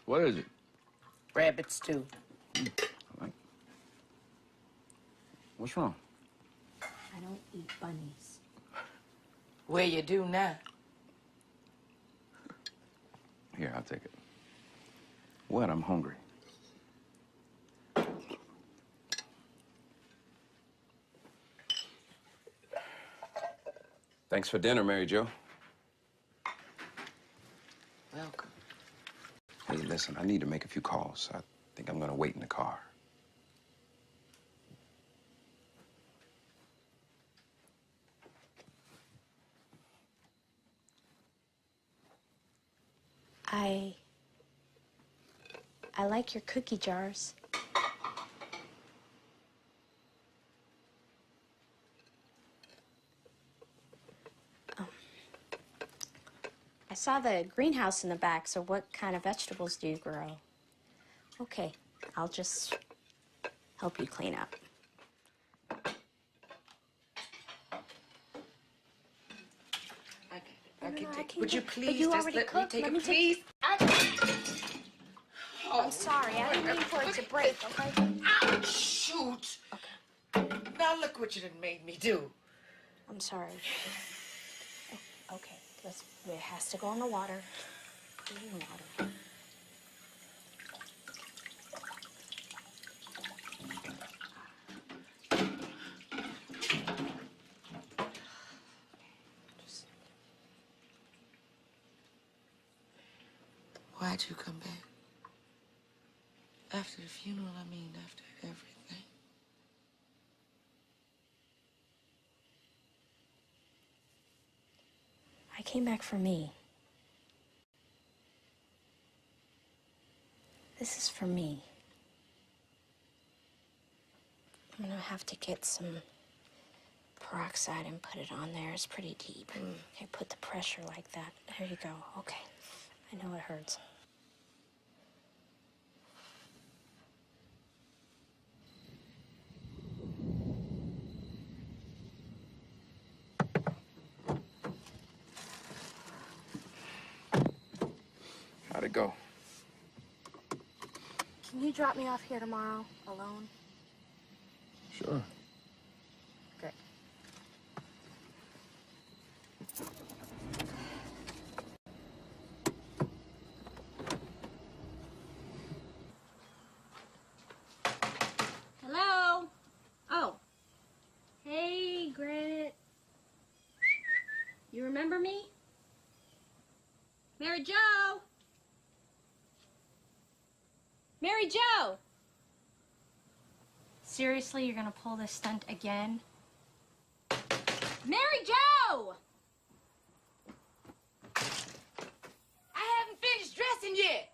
What is it? Rabbit stew. What's wrong? I don't eat bunnies. Well, you do now. Here, I'll take it. What? I'm hungry. Thanks for dinner, Mary Jo. Welcome. Hey, listen, I need to make a few calls. I think I'm gonna wait in the car. I like your cookie jars. I saw the greenhouse in the back, so what kind of vegetables do you grow? Okay, I'll just help you clean up. I can I take. can Would you get- please but you just already let me cooked. take Let it, me please? I'm sorry, I didn't mean for it to break, okay? Ouch! Shoot! Okay. Now look what you done made me do. I'm sorry. Oh, okay, it has to go in the water. Put it in the water. Why'd you come back? After the funeral, I mean, after everything. I came back for me. This is for me. I'm gonna have to get some peroxide and put it on there. It's pretty deep. Okay, put the pressure like that. There you go. Okay. I know it hurts. How'd it go? Can you drop me off here tomorrow alone? Sure. Great. Hello? Oh. Hey, Granite. You remember me? Mary Jo! Mary Jo! Seriously, you're gonna pull this stunt again? Mary Jo! I haven't finished dressing yet.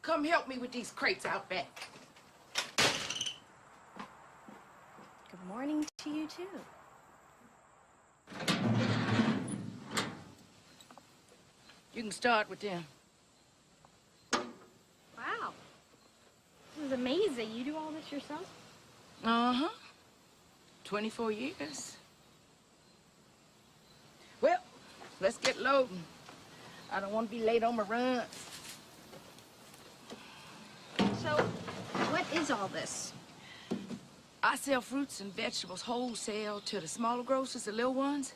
Come help me with these crates out back. Good morning to you, too. You can start with them. Wow. This is amazing. You do all this yourself? Uh-huh. 24 years. Well, let's get loading. I don't want to be late on my run. So, what is all this? I sell fruits and vegetables wholesale to the smaller grocers, the little ones.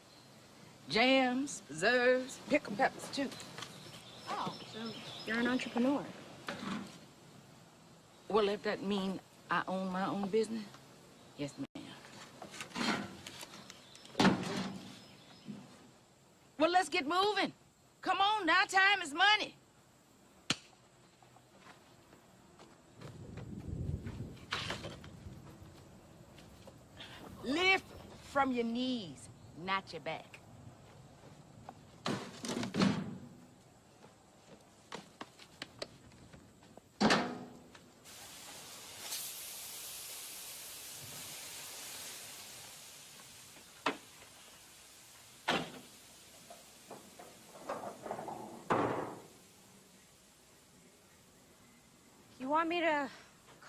Jams, preserves, pickled peppers, too. Oh, so you're an entrepreneur. Well, if that mean I own my own business, yes, ma'am. Well, let's get moving. Come on, now time is money. Lift from your knees, not your back.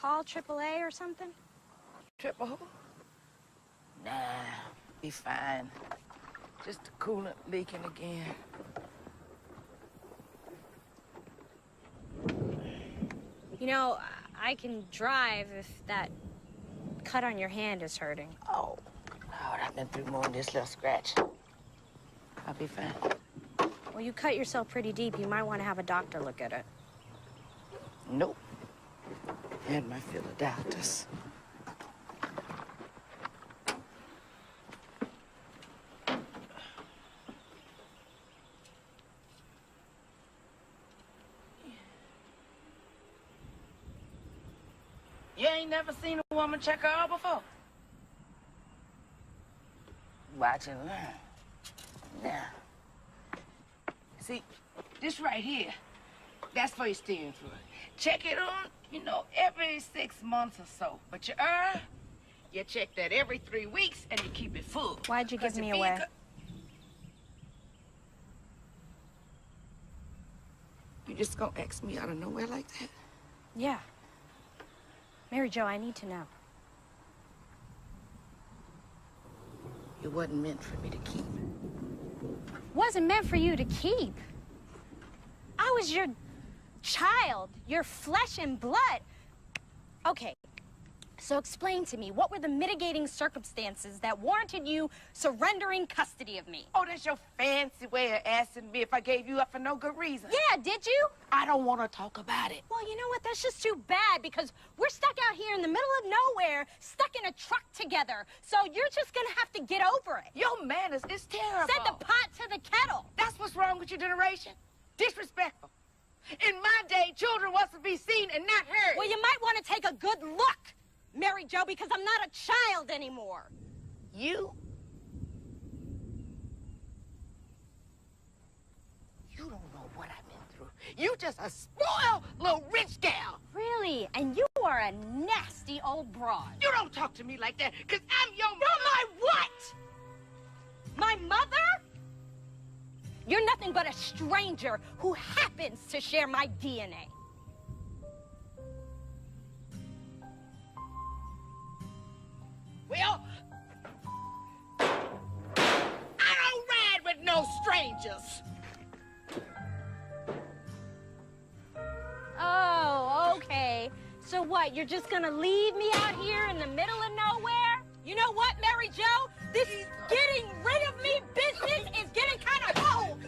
call AAA or something? Triple who? Nah, be fine. Just the coolant leaking again. You know, I can drive if that cut on your hand is hurting. Oh, Lord, I've been through more than this little scratch. I'll be fine. Well, you cut yourself pretty deep. You might want to have a doctor look at it. Nope. Had my fill of doctors. You ain't never seen a woman check her out before? Watch and learn. Now, see, this right here, that's for your steering fluid. Check it on, you know, every 6 months or so. But your you check that every 3 weeks and you keep it full. Why'd you give me away? You just gonna ask me out of nowhere like that? Yeah. Mary Jo, I need to know. It wasn't meant for me to keep. Wasn't meant for you to keep. I was your child, your flesh and blood. Okay, so explain to me, what were the mitigating circumstances that warranted you surrendering custody of me? Oh, that's your fancy way of asking me if I gave you up for no good reason. Yeah, did you? I don't want to talk about it. Well, you know what? That's just too bad because we're stuck out here in the middle of nowhere, stuck in a truck together. So you're just gonna have to get over it. Your manners is terrible. Set the pot to the kettle. That's what's wrong with your generation. Disrespectful. In my day, children was to be seen and not heard. Well, you might want to take a good look, Mary Jo, because I'm not a child anymore. You don't know what I've been through. You just a spoiled little rich gal. Really? And you are a nasty old broad. You don't talk to me like that, because I'm your mother. You're my what? My mother? You're nothing but a stranger who happens to share my DNA. Well, I don't ride with no strangers. Oh, okay. So what, you're just gonna leave me out here in the middle of nowhere? You know what, Mary Jo? This getting rid of me business is getting kind of old.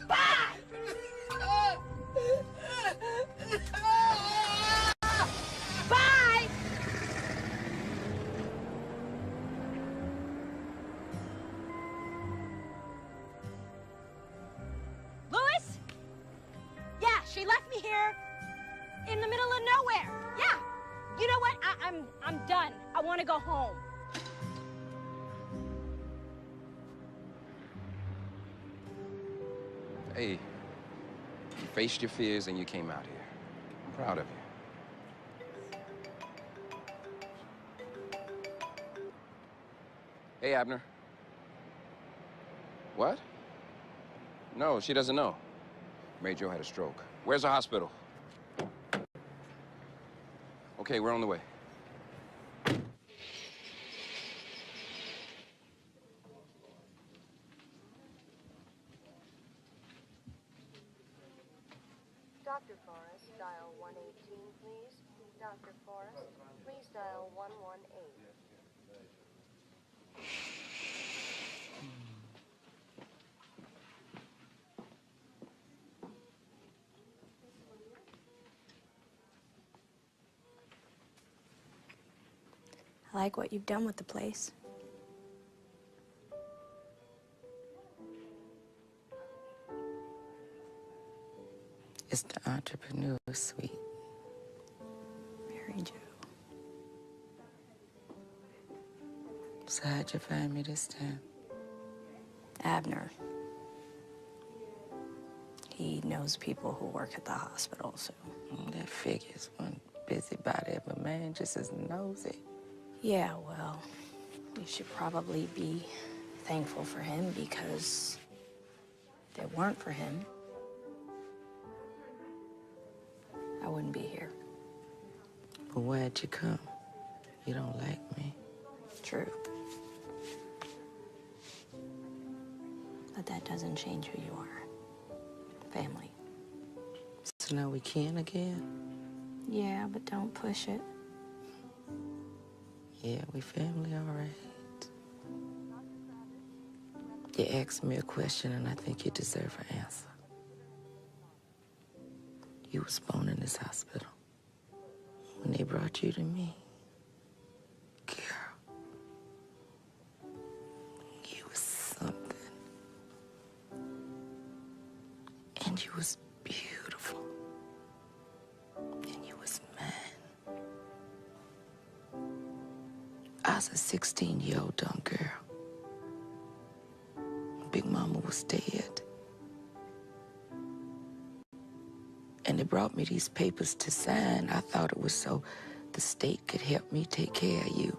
Bye! Bye! Louis? Yeah, she left me here in the middle of nowhere. Yeah. You know what? I'm done. I want to go home. Hey, you faced your fears and you came out here. I'm proud of you. Hey, Abner. What? No, she doesn't know. Mary Jo had a stroke. Where's the hospital? Okay, we're on the way. Dr. Forrest, dial 118, please. Dr. Forrest, please dial 118. I like what you've done with the place. It's the entrepreneur suite. Mary Jo. So how'd you find me this time? Abner. He knows people who work at the hospital, so. That figures one busybody of a man just as nosy. Yeah, well, you should probably be thankful for him because if it weren't for him, I wouldn't be here. But why'd you come? You don't like me. True. But that doesn't change who you are. Family. So now we can again? Yeah, but don't push it. Yeah, we family, all right. You asked me a question, and I think you deserve an answer. You was born in this hospital when they brought you to me. Girl, you was something. And you was beautiful. And you was mine. I was a 16-year-old dumb girl. Big Mama was dead. And they brought me these papers to sign. I thought it was so the state could help me take care of you.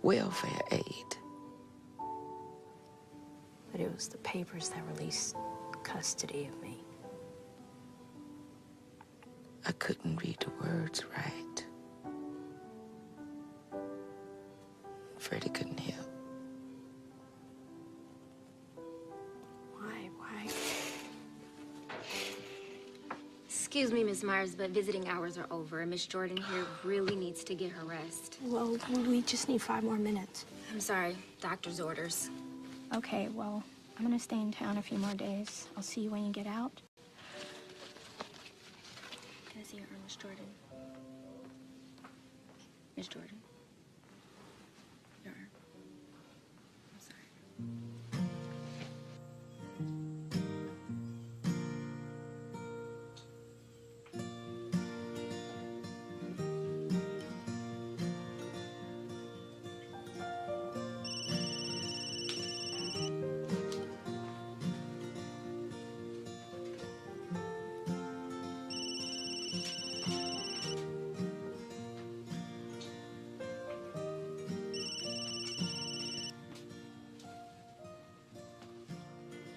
Welfare aid. But it was the papers that released custody of me. I couldn't read the words right. Freddie couldn't help. Why? Excuse me, Miss Myers, but visiting hours are over, and Miss Jordan here really needs to get her rest. Well, we just need 5 more minutes. I'm sorry, doctor's orders. Okay, well, I'm gonna stay in town a few more days. I'll see you when you get out. Can I see your arm, Miss Jordan? Miss Jordan? Your arm. I'm sorry.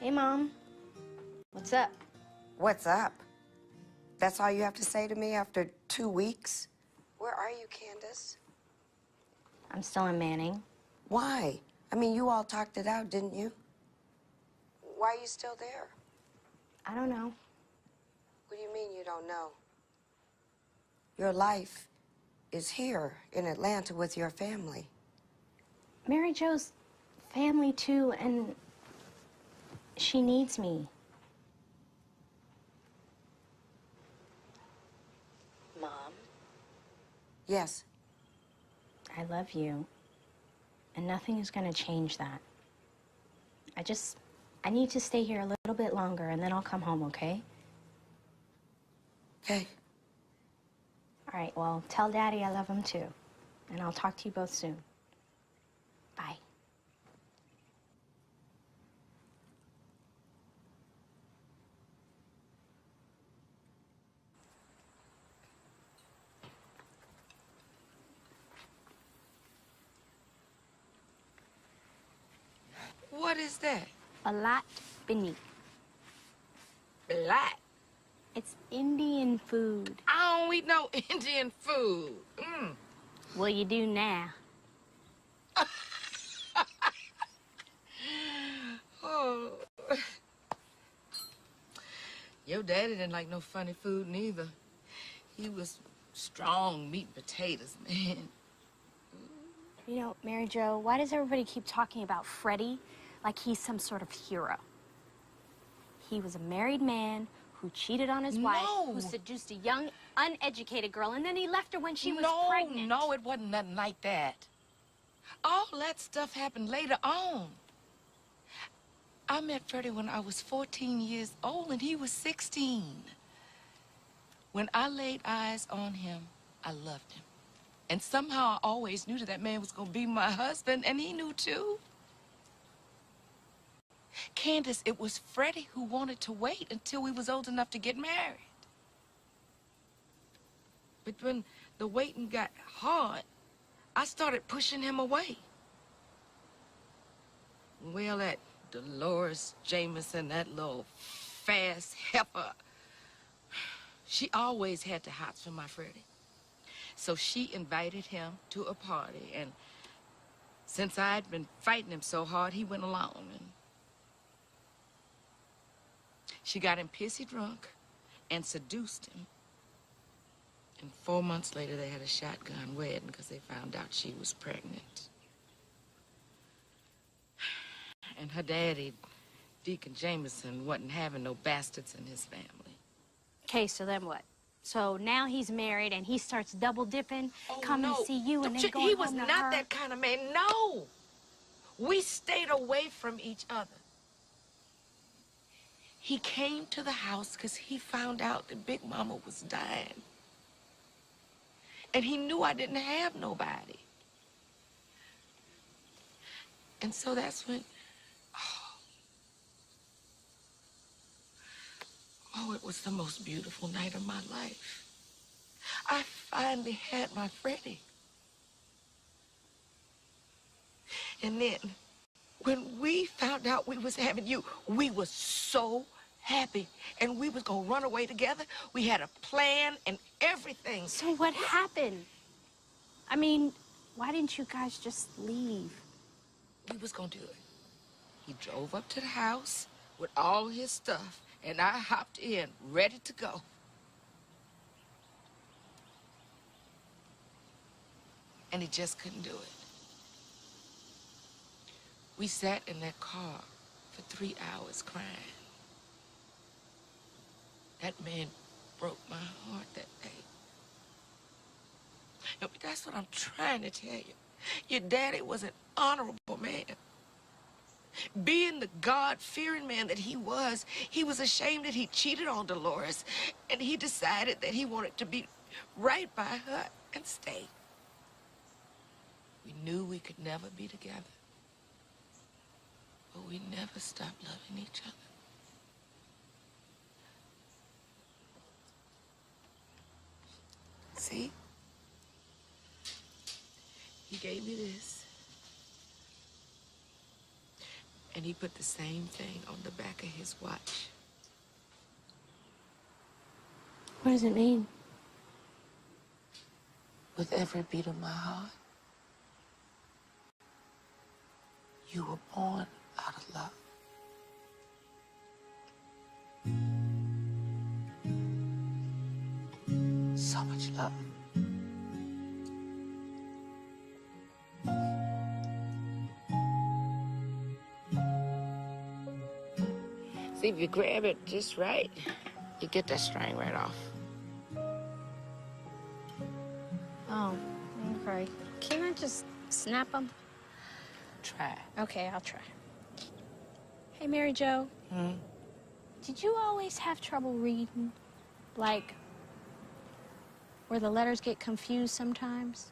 Hey, Mom. What's up? What's up? That's all you have to say to me after 2 weeks? Where are you, Candace? I'm still in Manning. Why? I mean, you all talked it out, didn't you? Why are you still there? I don't know. What do you mean you don't know? Your life is here in Atlanta with your family. Mary Jo's family, too, and she needs me. Mom? Yes. I love you, and nothing is gonna change that. I need to stay here a little bit longer, and then I'll come home, okay? Okay. All right, well, tell Daddy I love him, too, and I'll talk to you both soon. Bye. What is that? Balat Bini. Black. It's Indian food. I don't eat no Indian food. Well, you do now. Oh. Your daddy didn't like no funny food neither. He was strong meat and potatoes, man. You know, Mary Jo, why does everybody keep talking about Freddie like he's some sort of hero? He was a married man who cheated on his wife, who seduced a young, uneducated girl, and then he left her when she was pregnant. No, it wasn't nothing like that. All that stuff happened later on. I met Freddie when I was 14 years old, and he was 16. When I laid eyes on him, I loved him. And somehow I always knew that man was going to be my husband, and he knew too. Candace, it was Freddie who wanted to wait until we was old enough to get married. But when the waiting got hard, I started pushing him away. Well, that Dolores Jameson, that little fast heifer, she always had the hots for my Freddie. So she invited him to a party, and since I'd been fighting him so hard, he went along. And she got him pissy drunk and seduced him. And 4 months later, they had a shotgun wedding because they found out she was pregnant. And her daddy, Deacon Jameson, wasn't having no bastards in his family. Okay, so then what? So now he's married and he starts double dipping, coming to see you and then going He was home to not her. that kind of man. No. We stayed away from each other. He came to the house because he found out that Big Mama was dying. And he knew I didn't have nobody. And so that's when, oh, it was the most beautiful night of my life. I finally had my Freddie. And then, when we found out we was having you, we was so happy. And we was gonna run away together. We had a plan and everything. So what happened? I mean, why didn't you guys just leave? We was gonna do it. He drove up to the house with all his stuff, and I hopped in, ready to go. And he just couldn't do it. We sat in that car for 3 hours crying. That man broke my heart that day. And that's what I'm trying to tell you. Your daddy was an honorable man. Being the God-fearing man that he was ashamed that he cheated on Dolores, and he decided that he wanted to be right by her and stay. We knew we could never be together, but we never stopped loving each other. See? He gave me this. And he put the same thing on the back of his watch. What does it mean? With every beat of my heart, you were born out of love. So much love. See, if you grab it just right, you get that string right off. Oh, okay. Can I just snap them? Try. Okay, I'll try. Hey, Mary Jo. Did you always have trouble reading? Like, where the letters get confused sometimes?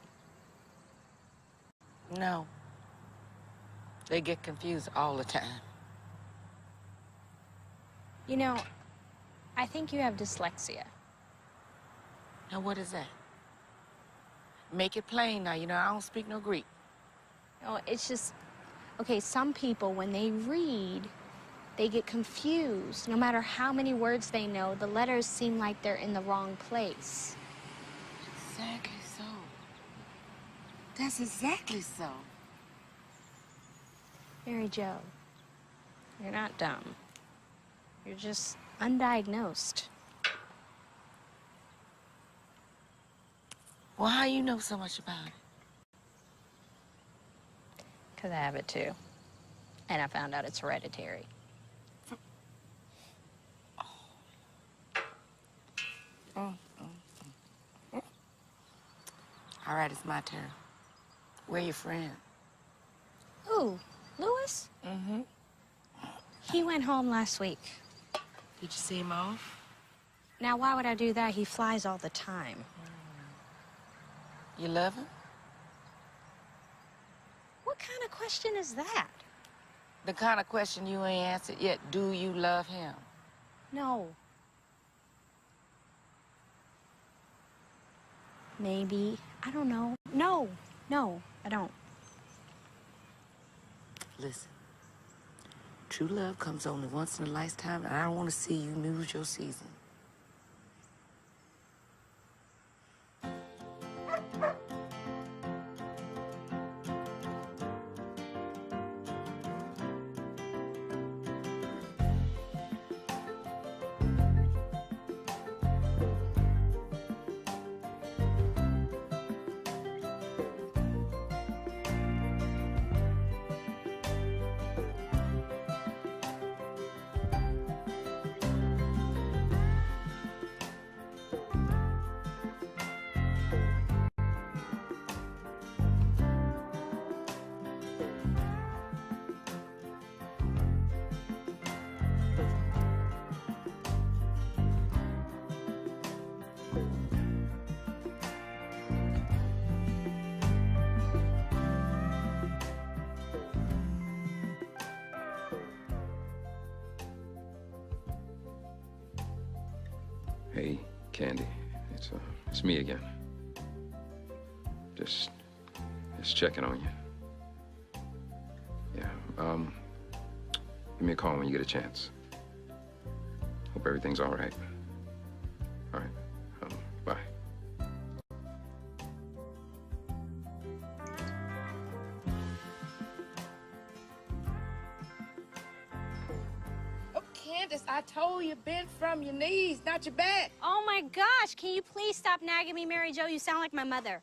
No. They get confused all the time. You know, I think you have dyslexia. Now, what is that? Make it plain now. You know, I don't speak no Greek. No, it's just, okay, some people, when they read, they get confused. No matter how many words they know, the letters seem like they're in the wrong place. Exactly so. That's exactly so. Mary Jo, you're not dumb. You're just undiagnosed. Well, how you know so much about it? Because I have it too. And I found out it's hereditary. All right, it's my turn. Where your friend? Ooh, Louis? Mm-hmm. He went home last week. Did you see him off? Now, why would I do that? He flies all the time. You love him? What kind of question is that? The kind of question you ain't answered yet. Do you love him? No. Maybe. I don't know. No, I don't. Listen. True love comes only once in a lifetime, and I don't want to see you lose your season. Hey, Candy. It's me again. Just checking on you. Yeah, give me a call when you get a chance. Hope everything's all right. All right, bye. Oh, Candace, I told you, bend from your knees, not your back. Oh my gosh, can you please stop nagging me, Mary Jo? You sound like my mother.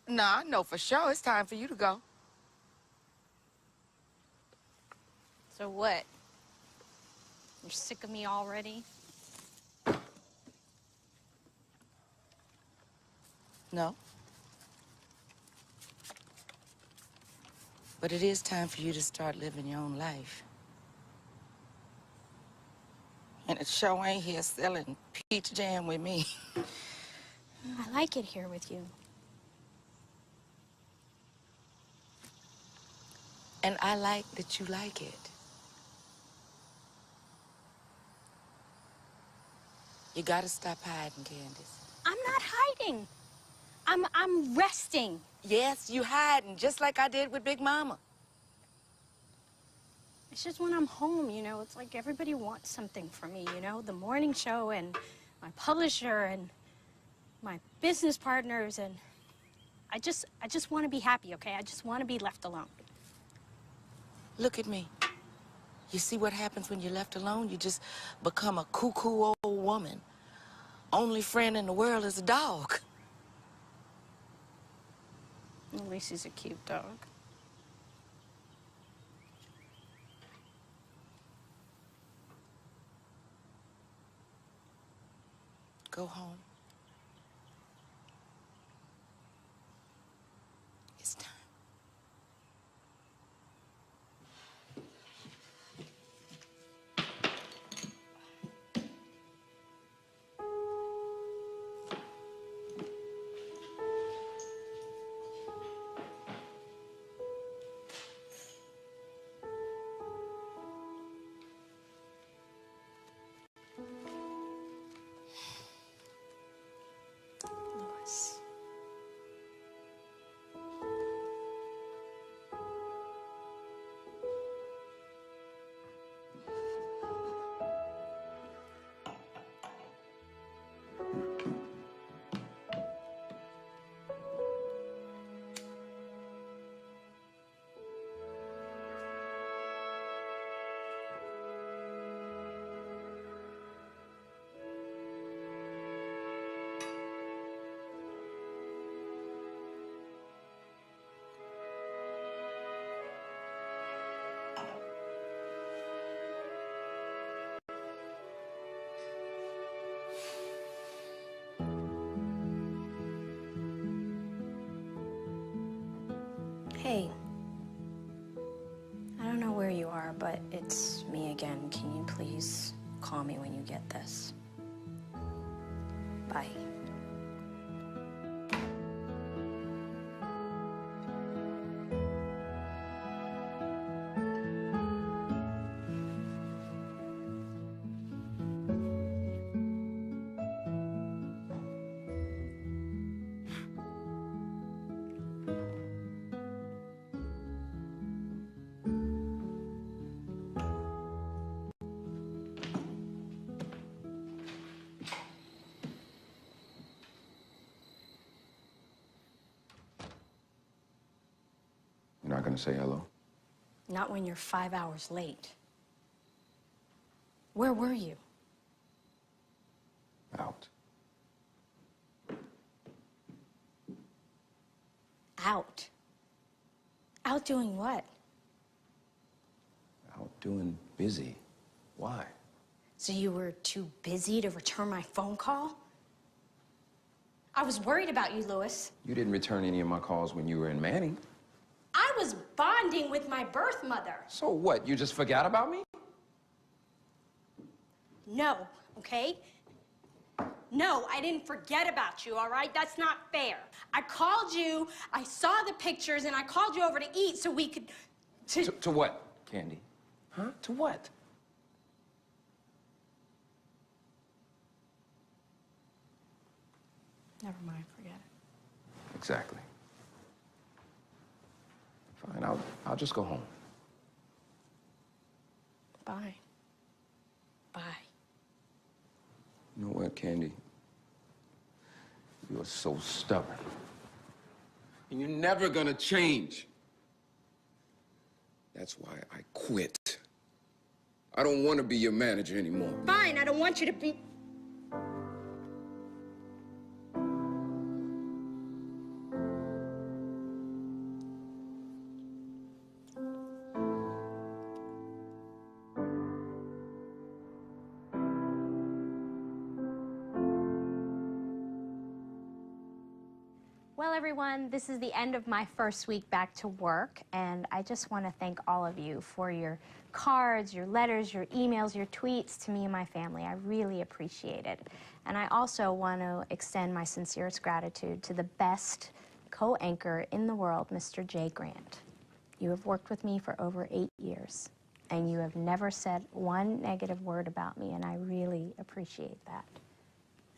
No, I know for sure it's time for you to go. So what? You're sick of me already? No. But it is time for you to start living your own life. And it sure ain't here selling peach jam with me. I like it here with you. And I like that you like it. You gotta stop hiding, Candace. I'm not hiding. I'm resting. Yes, you hiding, just like I did with Big Mama. It's just when I'm home, you know, it's like everybody wants something from me, you know? The morning show and my publisher and my business partners, and I just want to be happy, okay? I just want to be left alone. Look at me. You see what happens when you're left alone? You just become a cuckoo old woman. Only friend in the world is a dog. At least he's a cute dog. Go home. It's time. Louis. Hey, I don't know where you are, but it's me again. Can you please call me when you get this? Bye. You're not gonna say hello? Not when you're 5 hours late. Where were you? Out. Out. Out doing what? Out doing busy. Why? So you were too busy to return my phone call? I was worried about you, Louis. You didn't return any of my calls when you were in Manning. I was bonding with my birth mother. So what, you just forgot about me? No, okay? No, I didn't forget about you, all right? That's not fair. I called you, I saw the pictures, and I called you over to eat so we could... To what, Candy? Huh? To what? Never mind, forget it. Exactly. Fine, I'll just go home. Bye. Bye. You know what, Candy? You're so stubborn. And you're never gonna change. That's why I quit. I don't want to be your manager anymore. Fine, I don't want you to be... Well, everyone, this is the end of my first week back to work, and I just want to thank all of you for your cards, your letters, your emails, your tweets to me and my family. I really appreciate it. And I also want to extend my sincerest gratitude to the best co-anchor in the world, Mr. Jay Grant. You have worked with me for over 8 years, and you have never said one negative word about me, and I really appreciate that.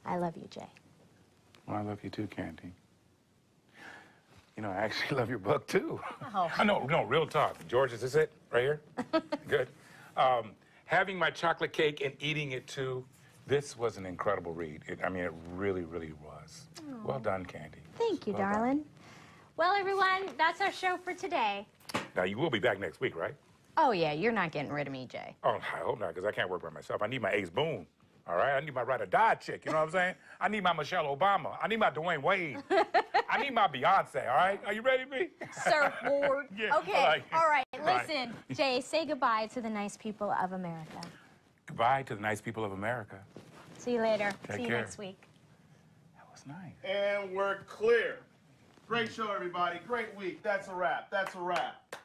I love you, Jay. Well, I love you too, Candy. You know, I actually love your book, too. Oh. No, real talk. George, is this it? Right here? Good. Having my chocolate cake and eating it, too, this was an incredible read. I mean, it really, really was. Oh. Well done, Candy. Thank you, Well done. darling. Well, everyone, that's our show for today. Now, you will be back next week, right? Oh, yeah, you're not getting rid of me, Jay. Oh, I hope not, because I can't work by myself. I need my Ace Boone, all right? I need my ride-or-die chick, you know what I'm saying? I need my Michelle Obama. I need my Dwayne Wade. I need my Beyonce, all right? Are you ready, B? Surfboard. Yeah, Okay, I like it. all right, All right. listen, Jay, say goodbye to the nice people of America. Goodbye to the nice people of America. See you later. Take See you care. next week. That was nice. And we're clear. Great show, everybody. Great week. That's a wrap. That's a wrap.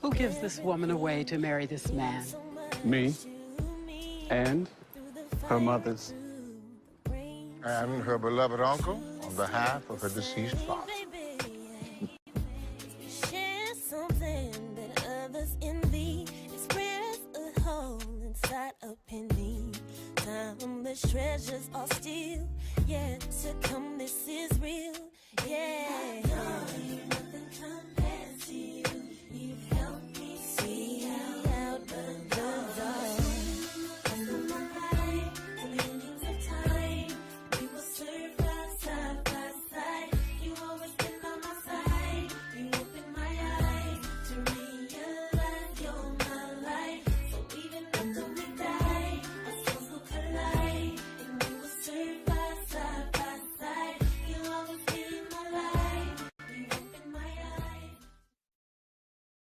Who gives this woman away to marry this man? Me and her mother's. And her beloved uncle on behalf of her deceased father. Share something that others envy. Express a hole inside a penny. Timeless treasures are still yet to come. This is real, yeah.